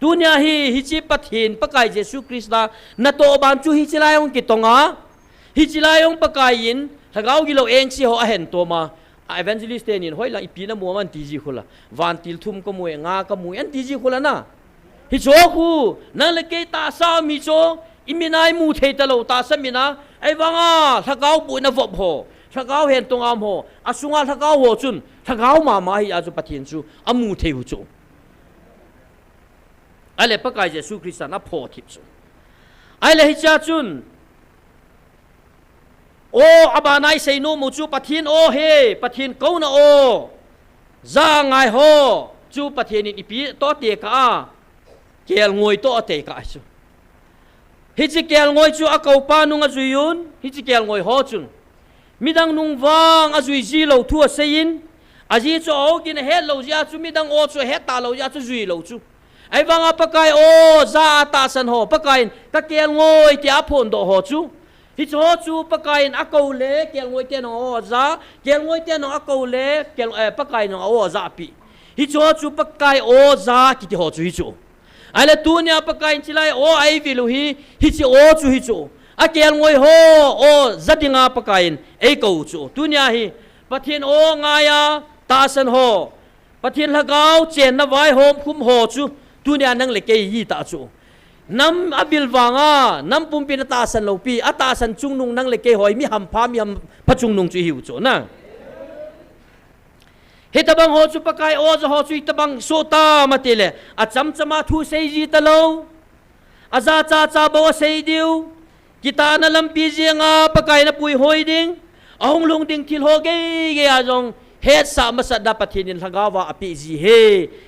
ดุนยาฮีฮิจิปะเทียนปะกายเยซูคริสต์นะโตบานจูฮิจิลายองกิตงาฮิจิลายองปะกายินถ้าเขากิโลเองสิเขาเห็นตัวมาevangelist ni hoi la ipina mo man tiji khula van til thum ko moe nga ka mu an tiji khula na hi cho khu na le ke ta sa mi cho iminai mu thei ta lo ta sa mina ai wanga thakau bu na vop ho ทะเกาเห็นตรงอามโหอาสุงาทะเกาโหจุนทะเกามาฮิอาจุปะเทียนจูอามูเทวจูไอเลปะกายเยซูคริสต์น่ะพอทิพจูไอเลฮิจาจุนโออบานายเซโนมูจูปะเทียนโอเฮปะเทียนเกานะโอจางไงโหจูปะเทียนอีปีโตเตกาเกลงวยโตเตกาจูฮิจิเกลงวยจูอาเกาปานุงอาจุยุนฮิจิเกลงวยโหจุนมิดังนุงวางอาจุยจีโลทัวเซยินอาจีจูเอากินเฮโลจีอาจูมิดังโอจูเฮตาโลจีอาจูจุยโลจูไอ้วางอาปะกายโอซาตาสันโหปะกายกะเกลงวยที่อาพนโดโหจูฮิจโหจูปะกายอาเกาเลเกลงวยเตนโอซาเกลงวยเตนอาเกาเลเกลปะกายนโอซาปีฮิจโหจูปะกายโอซากิติโหจูฮิจูไอ้ละตัวเนี่ยปะกายจิไลโอไอวิลูฮีฮิจโอจูฮิจูอาเกลงวยโหโอจัดดิงาปะกายไอเกาจูตัวเนี่ยฮีปะเทียนโองายาตาสันโหปะเทียนละกาวเจนนะไว้โฮมคุมโหจูตัวเนี่ยนั่งเล็กยี่ตาจูน้ำอบิลวางาน้ำปุ่มปีนตาสันโลปีอัตาสันจุงนุงนั่งเล็กหอยมีหำพามีหำพจุงนุงจุหิวจูนะเฮตบังโหจูปะกายโอจะโหจูอิตบังโซตามาติเลอาจำจะมาทูเซจีตะโลอาซาจ้าจ้าบัวเซดิวกิตานาลัมปีเจียงาปะกายนาปุยหอยดิงอาหงลงดิงทิลโฮเกยอาจงเฮสามาสัดดาปะเทียนินทางาวาอภิจีเฮ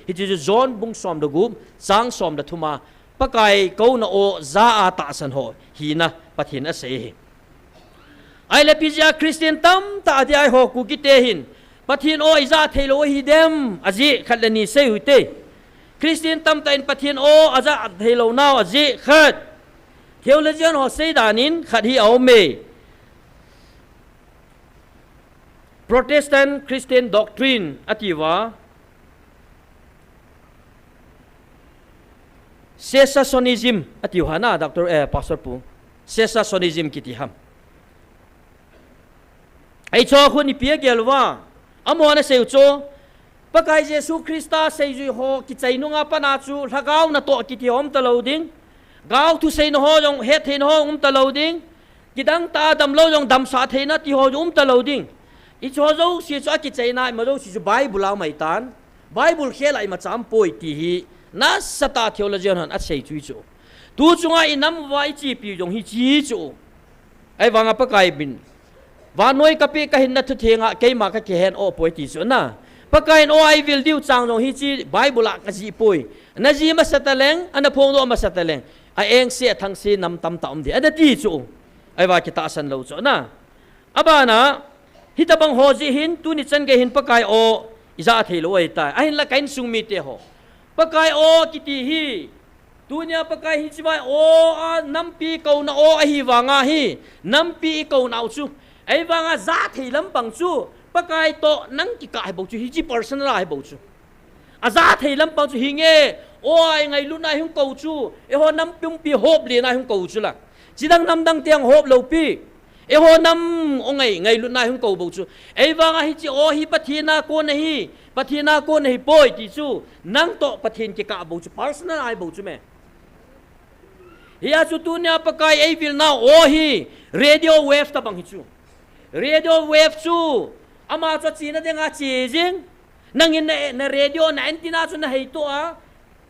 ฮิจิจอนบุงสอมดกุมสังสอมดทุมาปะกายเกาโนโอซาอาตาสันโหฮีนะปะเทียนอเสหิไอเลปิจาคริสเตียนตัมตาดีไอโฮกุกิเตหินปะเทียนโออิซาเทโลฮิเดมอจิขัดเลนีเซหุเตคริสเตียนตัมตาอินปะเทียนโออาซาเทโลนาวอจิขัดเทโลเจียนโฮเซดานินขัดฮีเอาเมProtestant Christian doctrine อธิวาCessationism อธิวานะดรPastor Pu Cessationism กิติหัมไอชอคุณนี่เปียเกลว่าอมอนะเซลโจปะกายเยซูคริสต์เซจุยโฮกิใจนุงอาปนาจูทะกาวนะโตกิติหอมตะโลดิงกาวทุเซนโฮยองเฮเทนโฮอุมตะโลดิงกิดังตาดำโลยองดำสาเทนะติโฮอุมตะโลดิงอีชอโจสิจกิใจนายมาโจสิไบเบิลเอาไม่ตันไบเบิลเขลายมาจำป่วยตีฮีนัสตาเทโลเจียนหันอัดเซจุยโจตูจงอินำไว้จีปียองฮิจีโจไอวางปะกายบินวานวยกะปีกะหินนัทเทงะเกยมากะเกเฮนโอป่วยตีโจนะปะกายโอไอวิลดิวจางยองฮิจีไบเบิลกะจีป่วยนะจีมาสตะเลงอันนะพงโนมาสตะเลงไอเองเสียทั้งสีนำตำตำดีอันนั้นตีโจไอว่ากิตาสันโลโจนะอบานะฮิตบังโฮจิหินตุนิจันเกหินปะกายโออิซาเทโลไอตายไอหินละกัยนซุงมีเตโฮปะกายโอกิติฮีตุเนียปะกายฮิจิบายโออานัมปีเกานาโออหิวางาฮีนัมปีเกานาอุจูไอวางาซาเทลัมปังจูปะกายโตนังกิกะให้บอกจูฮิจิ personal ให้บอกจูอาซาเทลัมปังจูฮิงเอโอไอไงลุนายหุงเกาจูเอโฮนัมปิงปีโฮบลีนายหุงเกาจูละจิดังนัมดังเตียงโฮบโลปีเอโฮนัมโอไงลุนายหุงเกาบอกจูไอวางาฮิจิโอฮิปะทีนาโกนะฮีปะทีนาโกนะฮีป่วยติจูนังโตปะทีนกิกะบอกจู personal ให้บอกจูแม่ฮิอาจูตุเนียปะกายไอวิลนาโอฮีเรดิโอเวฟตะบังฮิจูเรดิโอเวฟจูอามาจะจีนะเดงาจีจิงนังอินในเรดิโอนะแอนตินาจูนะให้ตัว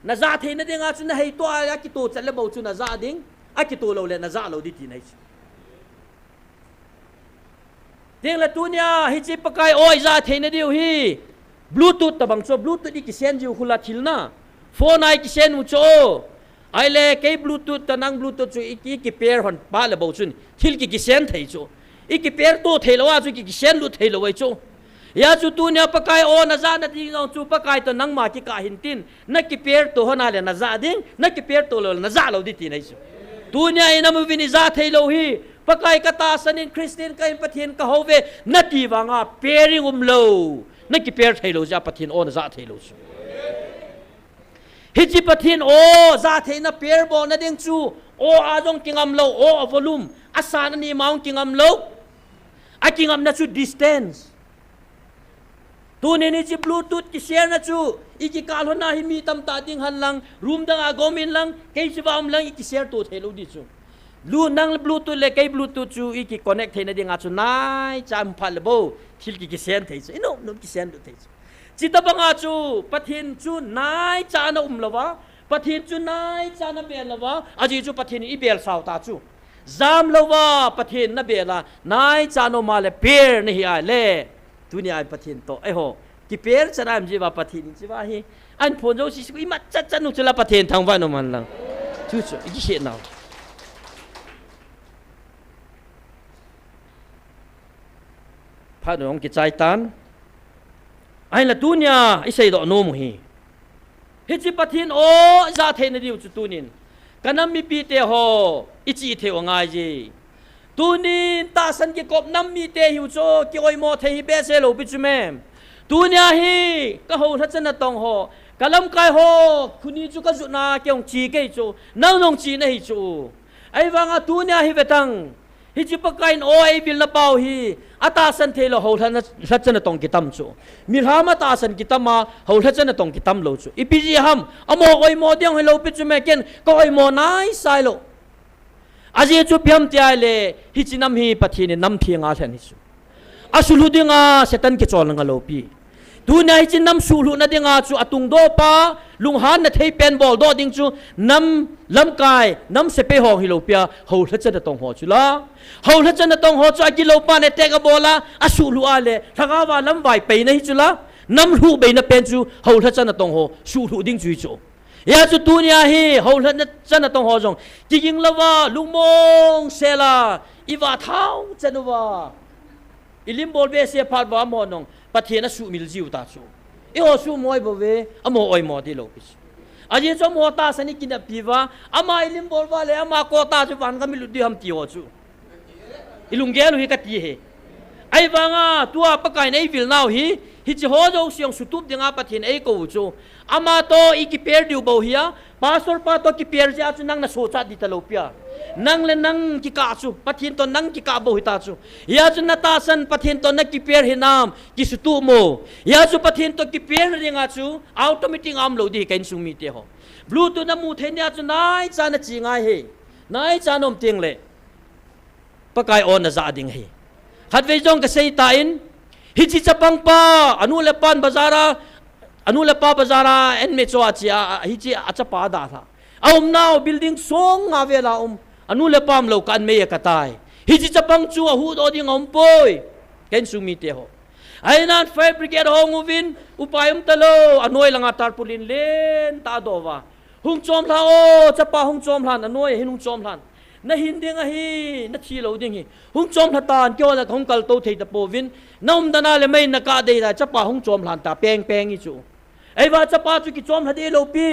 นะซาเทนะเดงาจูนะให้ตัวอากิโตจะเลบอกจูนะซาดิงอากิโตโลเลนะซาโลดิตินะจูเดงละตุเนียฮิจิปะกายโอซาเทนะดิวฮีบลูทูธตะบังจูบลูทูธอีกิเซนจิวคุลาทิลนะโฟนไอกิเซนมุโจไอเล่แค่บลูทูธตะนังบลูทูธจูอีกิเปียร์หันป้าเลบอกจูทิลกิเซนไทยจูอีกิเปียร์โตเทลว่าจูกิเซนลุเทลไว้จูยาจูตุเนียปะกายโอนะซานะดิงจูปะกายตะนังมากิกะหินตินนักกิเปียร์โตฮนาเลนะซาดิงนักกิเปียร์โตโลนะซาโลดิตินะจูตุเนียอินามุวินิซาเทโลฮีปะกายกะตาสันินคริสเตียนกะอินปะเทียนกะโฮเวนะติวางาเปียริงโลนักกิเปียร์เทโลจาปะเทียนโอนะซาเทโลจูฮิจิปะเทียนโอซาเทนะเปียร์บอนะเดงจูโออาจงกิงอัมโลโอวอลุ่มอาสานะนี่มาองกิงอัมโลอากิงอัมนะจูดิสแตนซ์ตัวนี้นี่จิบลูทูธกิเชียร์นะจูอีกิกาลหนาหิมีตำตาดิงหันลังรูมดังอากอมินลังเกจิบามลังอีกิเชียร์ตัวเทโลดิจู lu nang bluetooth le kai bluetooth chu i ki connect theina dinga chu nai cham phal bo thil ki sen thei chu no no ki sen du thei chu chita banga chu pathin chu nai cha na lawa pathin chu nai cha na bel lawa aji chu pathin i bel saw ta chu zam lawa pathin na bela nai cha no ma le per ni hi le dunia pathin to ai ho ki per chanam ji ba pathin ji ba hi an phon jo si i mat cha chanu chula pathin thang wa no man lang chu chu i she nowพระนองกิจใจตันไอ้ละตุนยาไอ้ใส่ดอกโนมุฮีเฮจิปทินโอจะเทนดิวจุตุนินกันน้ำมีปีเตหออิจิเทวงายจีตุนินตาสันกิกบน้ำมีเตหิวโจกิโอยโมเทหิเบเซโลปิจุเมมตุนยาฮีก็หูทัศนตองหอกะลำกายหอคุณนี่จุกจุนาเกี่ยงจีเกยจูนั่งลงจีนะฮิจูไอ้วังตุนยาฮิเวตังฮิจิปกายโอไอบิลละเปาฮีอาตาสันเทโลโหทันทัศนตองกิตัมจูมีหามาตาสันกิตัมมาโหทัศนตองกิตัมโลจูอีพีจีฮัมอโมโอยโมเดียงให้โลปิจุเมเกนก็โอยโมนายไซโลอาเจจูพิมพ์ใจเลยฮิจินัมฮีปะทีนี่นัมเทียงอาเทนิจูอาสุลุดิงาเซตันกิจอลงาโลปีดูนายจินนัมสุลุนาดิงาจูอตุงโดปาลุงฮันนัทให้เป็นบอลโดดิงจูนัมลำกายนัมเสเปหองฮิโลเปียโหทัศนตองหอจูละเฮาทัศนตองหอจกิโลปาเนเตกบอลาอสุลุอาเลทักาวาลำไวไปนะฮิจุละน้ำหูไปนะเป็นจูเฮาทัศนตองหอสุลุดิ้งจูจูยาจุตุนยาฮีเฮาทัศนตองหอจงจริงละว่าลุงมงเซลาอีวาเท้าจันวาอิลิมบอลเบเซพาดวามอนงปะเทนะสุมิลจิวตาจูอีโอสุมวยบเวอโมออยมอดิโลปิสอาเจจอมอตาสนิกินปีวาอามาอิลิมบอลวาเลอามาโกตาจูวันกามิลุดิฮัมติโอจูอิลุงเกลุฮิกตีเฮไอ้วังอ่ะตัวปะไก่ในวิลนาวฮิจิโฮโจเสียงสุตุบดิงาปะเทนไอ้กูจูอามาโตอีกิเปียร์ดิวบ่ฮิยาปาสอร์ปาโตกิเปียร์จ้าจูนังนะโซชาดิตะโลเปียนังเลนังกิกาจูปะเทนโตนังกิกาบ่ฮิตาจูยาจูนาตาสันปะเทนโตนักกิเปียร์ฮินามกิสุตุโมยาจูปะเทนโตกิเปียร์ดิงาจูออโตเมติกอัมโหลดดิกันซุมีเตโฮบลูทูธนะมูเทนยาจูนายจานะจิงายเฮนายจานอมเตียงเลปะกายออนนะซาดิงเฮขัดเวจงกะเซยตาอินฮิจิจะปังปาอนุเลปันบาซาราอนุเลปาบาซาราเอ็นเมโซอาจิอาฮิจิอาจะปาดาทาเอานาวบิลดิ้งซงอาเวลาอนุเลปามโลกันเมยกะตายฮิจิจะปังจูฮูดอดิงอมปอยเกนซูมิเตโฮไอ้นั่นไฟบริเกตฮองอูวินอุปายมตะโลอนุยลังอาตาร์ปุลินเลนตาโดวาหุงจอมลาโอจะปาหุงจอมลานอนุยหินุงจอมลานนะหินเดียงอะฮีนะชีเหลาเดียงฮีหุงจอมลาตานเกี่ยวกับของกัลโตเทตโปวินน้อมดานาเลไม่นักเดียจะปาหุงจอมลานตาเปงเปงอีจูไอ้ว่าจะปาจุกิจอมลาเดโลปี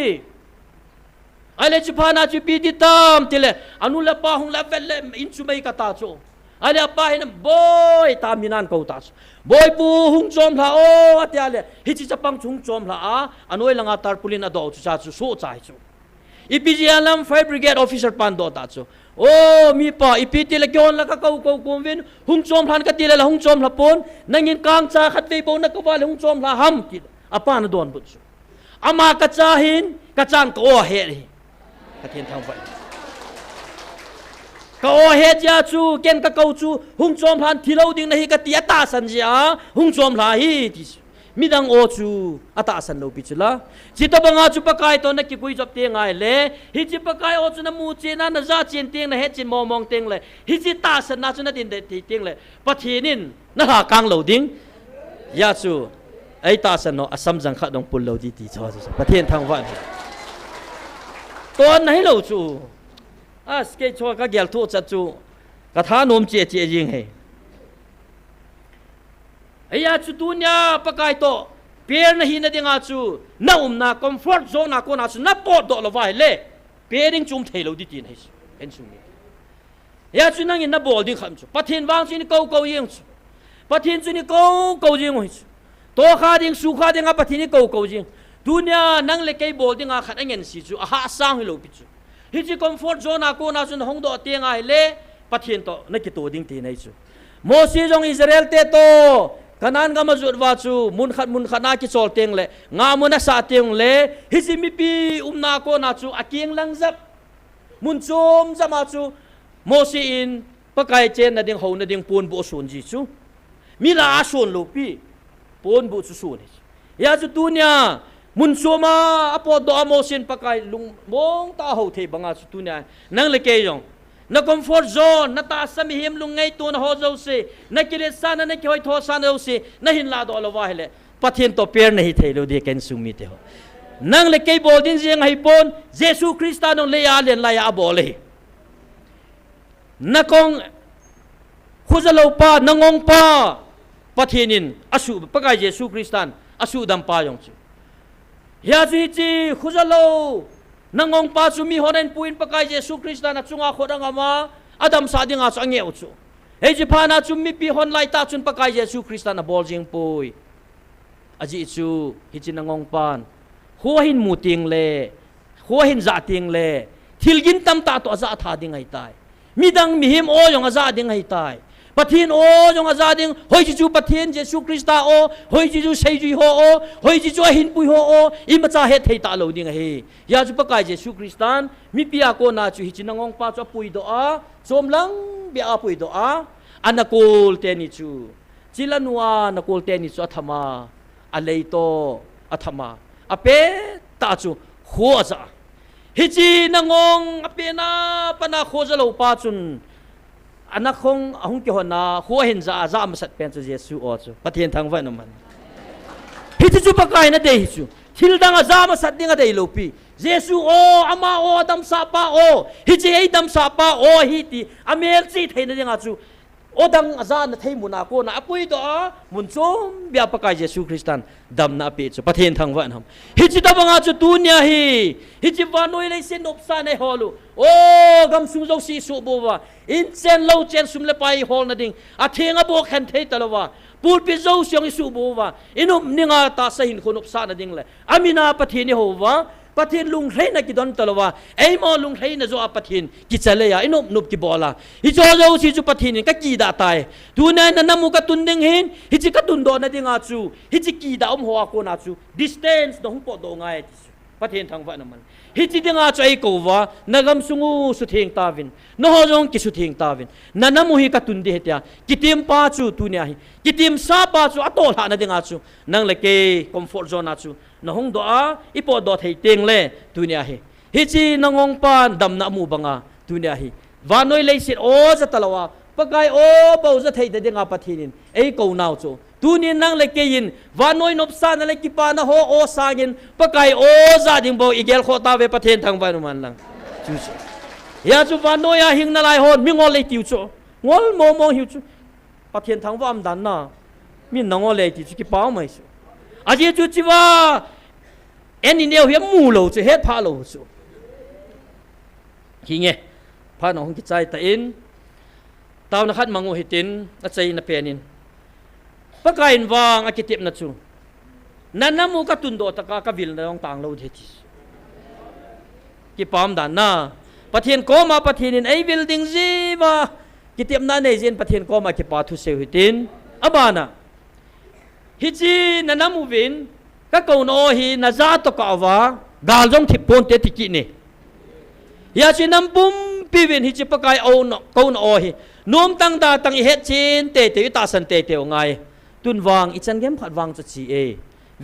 ไอ้เลจุพานาจุปีติตามติเลอนุเลปาหุงเลเวลอินจูไม่กตาจูไอ้เลปาเห็นบอยตามินันเขาตาบอยปูหุงจอมลาโออัตยาเลฮิจิจะปังจุงจอมลาอนุยลังอาตาร์ปุลินอดอจุชาจูโซใจจูอีพีจีอาลัมไฟบริเกตออฟฟิเซอร์ปันโดตาจูโอ้มีป่าอีพีตีละกอนละก็เกากุมวินหุงจอมพลันกตีละหุงจอมละปนนั่งยินกลางชาขัดเวโบนักว่าหุงจอมละห้ำกิดอปานโดนบุษอามากระจาหินกระจานก็โอเฮดกระเทียนทางไฟก็โอเฮดยาจูเกนกะเกาจูหุงจอมพลันที่เราดิ้งนะฮิกตีอัตาสันจีอาหุงจอมละฮีติมิดังโอจูอัตาสันโลปิจุละจิตบังอาจูปะกายตัวนักกิกุยจับเตียงไงเล่ฮิจิปะกายโอจูนมูจีนันนะซาจีนเตียงนะเฮจินมองเตียงเลยฮิจิตาสันนาจูนัดินเดตีเตียงเลยปะทีนินนะหากางโลดิ้งยาจูไอตาสันโนอสัมจังขัดดงปุลโลดีตีชอจูปะเทียนทางวันตัวไหนโลจูสเกจก็เกลทูจัดจูกระทานมเจเจยิงให้ไอ้ยาจุตุนยาปะกายโตเปียร์นะหินนะดิงาจูน่านาคอมฟอร์ตโซนนาโกนาจูน่าปอดโดละวายเล่เปียริงจุ่มเทโลดิตีนให้จูเห็นจูมียาจุนั่งยินน่าบอลดิ้งคำจูปะเทียนวางจูนี่เกายิงจูปะเทียนจูนี่เกายิงให้จูตัวขาดิ้งสุขาดิ้งอ่ะปะเทียนนี่เกายิงตุนยานั่งเล็กไอ้บอลดิ้งอ่ะขัดเงินสิจูอาหาสร้างให้โลปิจูฮิจิคอมฟอร์ตโซนนาโกนาจูห้องโดดเตียงไงเล่ปะเทียนโตนักกิโตดิ้งตีนให้จูโมซีจงอิสราเอลเตโตขณะนั้นมาจุดว่าจูมุนขัดนาคิดโซลเตียงเลยงามุนสาเตียงเลยฮิซิมิปีนาโกนาจูอากิงลังซับมุนจมจะมาจู โมซีอินปะไกเจนนะดิงหูนะดิงปูนบุสุนจิจูมีลาสุนลูปีปูนบุสุนยาจุตุเนียมุนชัวมาอปอดอโมซินปะไกลุงมงตาหูเทบังอาจุตุเนียนังเลเกยองna comfort zone na ta sa mihim lungai tu na ho zo se na kilet sana na ki hoi tho sana zo se na hin la do lo wa hele pathin to per nahi thelo de ken sumi te ho nang le kei bol din jeng hai pon jesu krista nong le ya len la ya bole na kong khuzalo pa nangong pa pathinin asu pakai jesu kristan asu dam pa yong chu ya ji chi khuzalo nangong pa chu mi honen puin pakai jesu krista na chunga khodang ama adam sadinga chu angeu chu ei ji phana chu mi pi hon lai ta chun pakai jesu krista na bol jing pui aji chu hi chi nangong pan huahin muting le huahin za ting le thilgin tam ta to za tha ding ai tai midang mihim o yong za ding ai tai pathin o yong za ding hoi ji chu pathin jesu krista o hoi ji chu sei ji ho o hoi ji chu hin pui ho o im cha he thei ta lo ding he ya chu pakai jesu kristan mi pia ko na chu hi chinangong pa chu pui do a som lang bia a pui do a anakul te ni chu chilanua nakul te ni chu athama aleito athama ape ta chu ho za hi chi nangong apena pana khojalo pa chun anak khong ahung ki hona huwa hin za za masat pen chu jesu o chu pathian thang va no man hi chu pakai na dei chu thil dang za masat dinga dei lopi jesu o ama o dam sa pa o hi chi ei dam sa pa o hi ti amel chi theina dinga chu odang azan na thei muna ko na apui do mun chom bia pakai jesu kristan dam na pe chu pathian thang va nam hi chi da banga chu tunia hi chi va noi le sen op sa nei holu o gam sung zo si su bo wa in chen lo chen sum le pai hol na ding a thenga bo khan thei talawa pul pi zo siong su bo wa inum ninga ta sa hin khon op sa na ding le amina pathian ni ho wa pathin lung rei na ki don talawa ei mo lung rei na zo apathin ki chale ya inup nup ki bola hi jo jo si chu pathin ka ki da tai tu na na namu ka tun ding hin hi chi ka tun do na dinga chu hi chi ki da ho ko na chu distance do hu po do ngai pathin thang va na man hi chi dinga chu ei ko wa nagam sungu su theng ta vin no ho jong ki su theng ta vin na namu hi ka tun di hetia kitim pa chu tu nya hi kitim sa pa chu atol ha na dinga chu nang le ke comfort zone na chu na hong do a ipo do thei teng le tunia hi chi nangong pan dam na mu banga tunia hi vanoi le sit o za talawa pakai o pau za thei de nga pathinin ei ko naw chu tunin nang le ke yin vanoi nop sa na le ki pa na ho o sagin pakai o za ding bo igel kho ta ve pathen thang vai man lang chu ya chu vanoi a hing na lai hon mi ngol le tiu chu ngol mo mo hiu chu pathen thang va am dan na min nangol le ti chu ki pa mai chu aje chu chi wa en in eu hiam mu lo chu het pha lo chu ki nge pha no hong ki chai ta in taw na khat mangu hitin a chei na penin pakain wang a kitip na chu nanamu ka tun do ta ka vil na ong tang lo the ti ki pam dan na pathian ko ma pathianin ei building ji ba kitip na nei jin pathian ko ma ki pa thu se hitin abana hi chi nanamu vin ka ko no hi na za to ka wa gal jong thip pon te ti ki ni ya chi nam pum pi vin hi chi pakai o no ko no hi nom tang da tang i het chin te te ta san te te ngai tun wang i chan gem khat wang cha chi e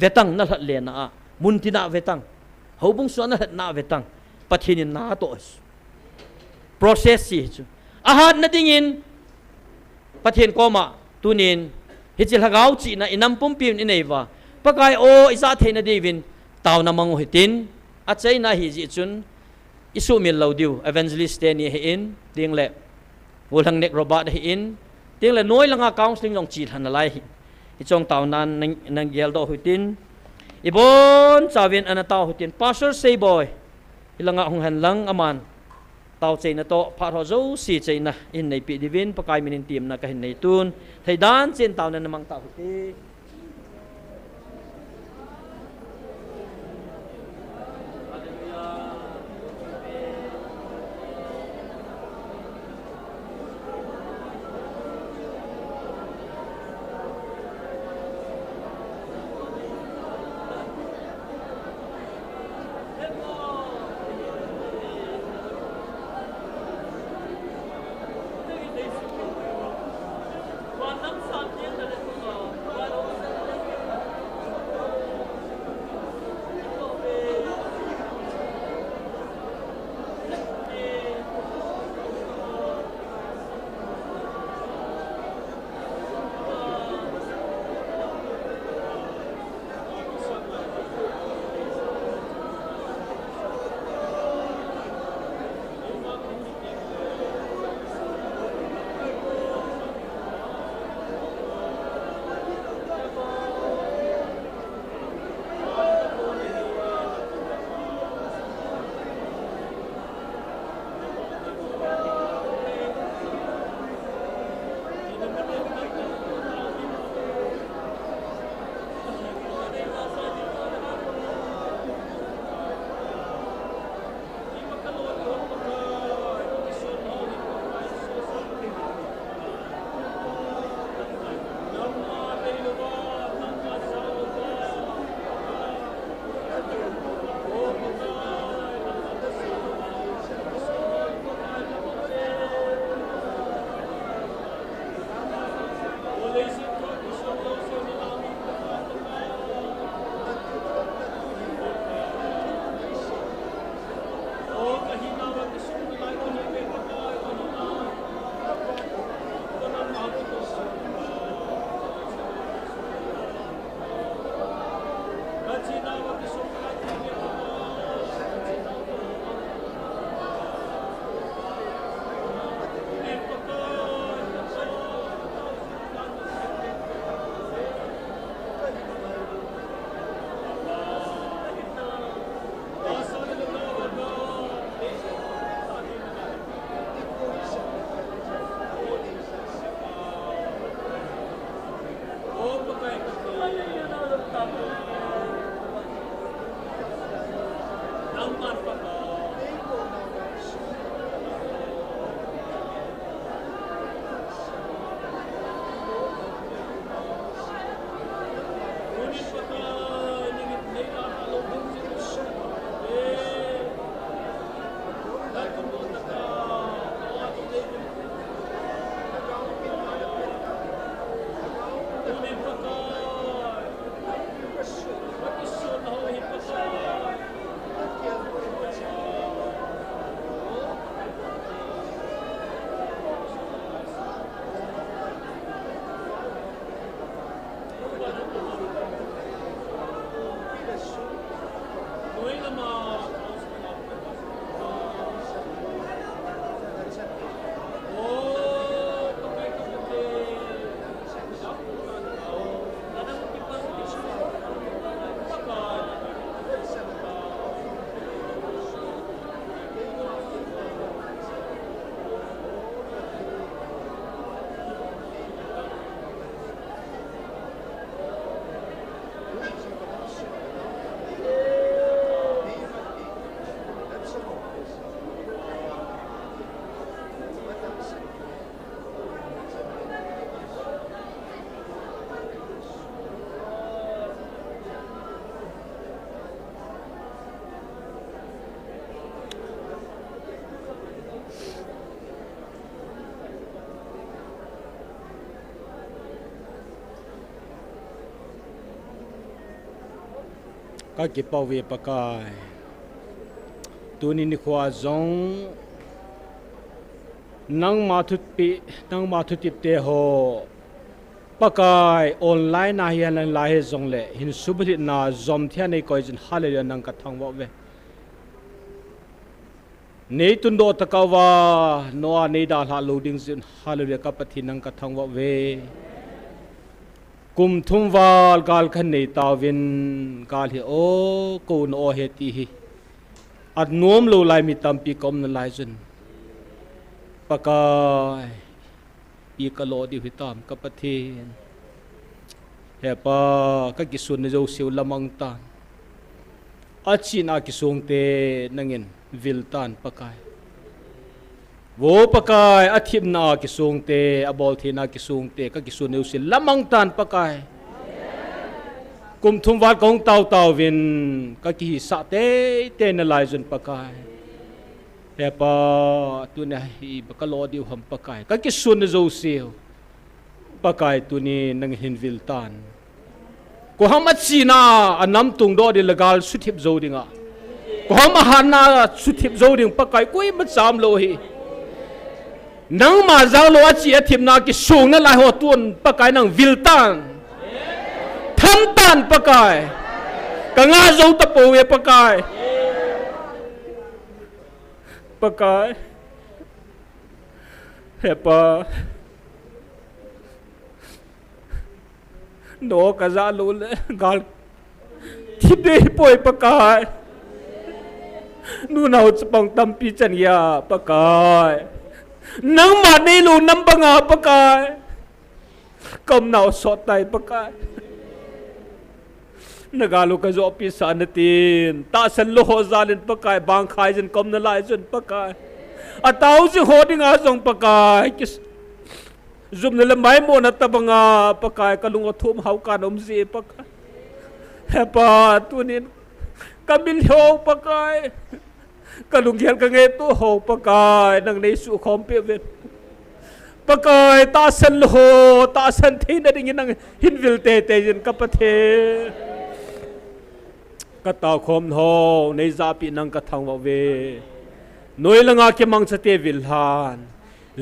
vetang na hlat le na mun ti na vetang hobung so na hlat na vetang pathin na to process si chu ahat na dingin pathin ko ma tunin hi chi lagau chi na inam pum pi ni nei wa pakai o isa theina devin taw na mangu hitin a chei na hi ji chun isu mil lo diu evangelist te ni hi in ding le wulang nek robot hi in ding le noi langa counseling jong chi than lai hi chong taw nan nang gel do hitin ibon chawin ana taw hitin pastor say boy ilanga hong han lang aman taw chei na to pha tho zo si chei na in nei pi divin pakai minin tim na ka hin nei tun thei dan chen taw na namang taw hi ก็เก็บเอาเวปกายตัวนี้นี่ขวาจงนังมาทุติบเตโหปกายออนไลน์นาเฮียนลายจงเละหินสุบลินาจอมเทียนในก้อยจินฮาเลเลียนังกัดทางวะเวในตุนโดตะกาวาโนอาในดาลาโลดิงจินฮาเลเลียกับปฏินังกัดทางวะเวกุมทุมวาลกาลขันในตาวินกาลเฮโอกูนโอเฮตีฮีอัดนวมโลลายมีตัมปีกอมนลายจนปากายปีกะโลดิวิตามกับปะเทนเฮปาก็กิสุนในโจเซียวละมังตานอาชินากิสุงเตนังเงินวิลตานปากายโวปกายอาทิมนากิสุงเตอบอลเทนากิสุงเตก็กิสุนเนวสิละมังตานปกายกุมทุมวัดของเตาวินก็กิสะเตเตนลายจนปกายเฮปาตัวนี้บกลอดิวหัมปกายก็กิสุนเนโจเซียวปกายตัวนี้นังหินวิลตานกูหามัดซีนาอันน้ำตุงโดดิละกาลสุทิบโจดิงะกูหามาหานาสุทิบโจดิงปกายกูมัดสามโลฮีนังมาจากโลอาชีอาทิมนากิสูงนั่นลายหัวตุนปากายนังวิลตันทำตันปากายกังอาโจตะปูเวปากายปากายเฮปาโนกะซาลูเลกาลทิเดปอยปากายนูนาอุสปังตัมปีจันยาปากายนังมาในลูน้ำบังอาปกายกำนาวสอดไตปกายนักาลูกจะอภิสานตีนตาสันโลหซาลินปกายบางขายจนกำนลายจนปกายอาตาวสิโหดิงาสงปกายกิสจุมนลไม้โมนัตบังอาปกายกลุงอทุ่มเฮาการอมซีปกายเฮปาตัวนี้กำบินโฮปกายกลุงเขียนกังเงตัวโหปกายนังในสุขอมเปียเวปกายตาสันโหตาสันทีนั่นอย่างนังหินวิลเตเตยินกับประเทศกตาคมโหในซาปีนังกทังวะเวหน่วยละงาเกมังสเตวิลฮาน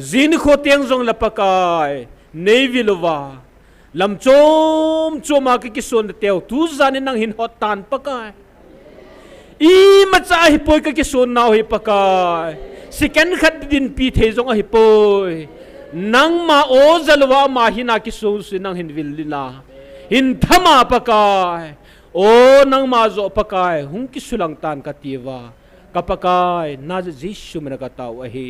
จินโคเตียงจงละปกายในวิลวาลำโจมมากิส่วนเตียวทุจานินังหินหดตานปกายอีมาจ่าฮิปโปยก็กิส่วนนาวฮิปกายสิกันขัดดินปีเทจงฮิปโปยนังมาโอจัลวามาหินากิส่วนสินังหินวิลลินาหินธรรมาปกายโอนังมาโจปกายหุงกิสุลังตานกตีวากับปกายน่าจะจิชุมนกตาวะฮี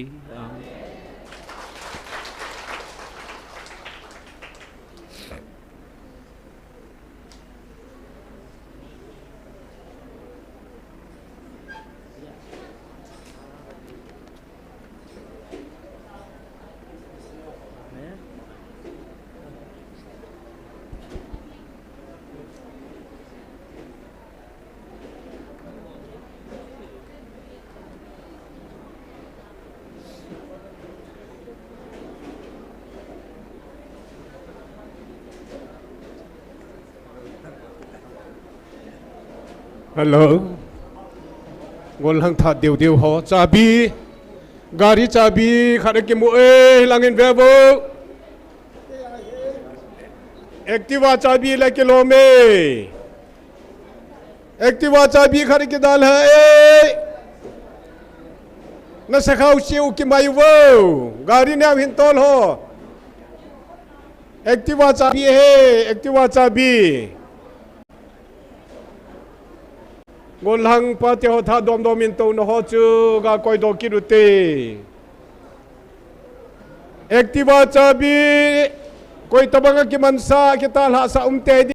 Hello. Golang tha điều ho chabi. Gari chabi khare ki mu langin vebo. Activa chabi la kilo me. Activa chabi khare ki dal hai. Na sakhau siu ki mai wo. Gari ne hin tol ho. Activa chabi hai, Activa chabi. Golang pa te ho tha dom in to no ho chu ga koi do ki rute. Activa chabi koi tabanga ki mansa ki tal ha sa umte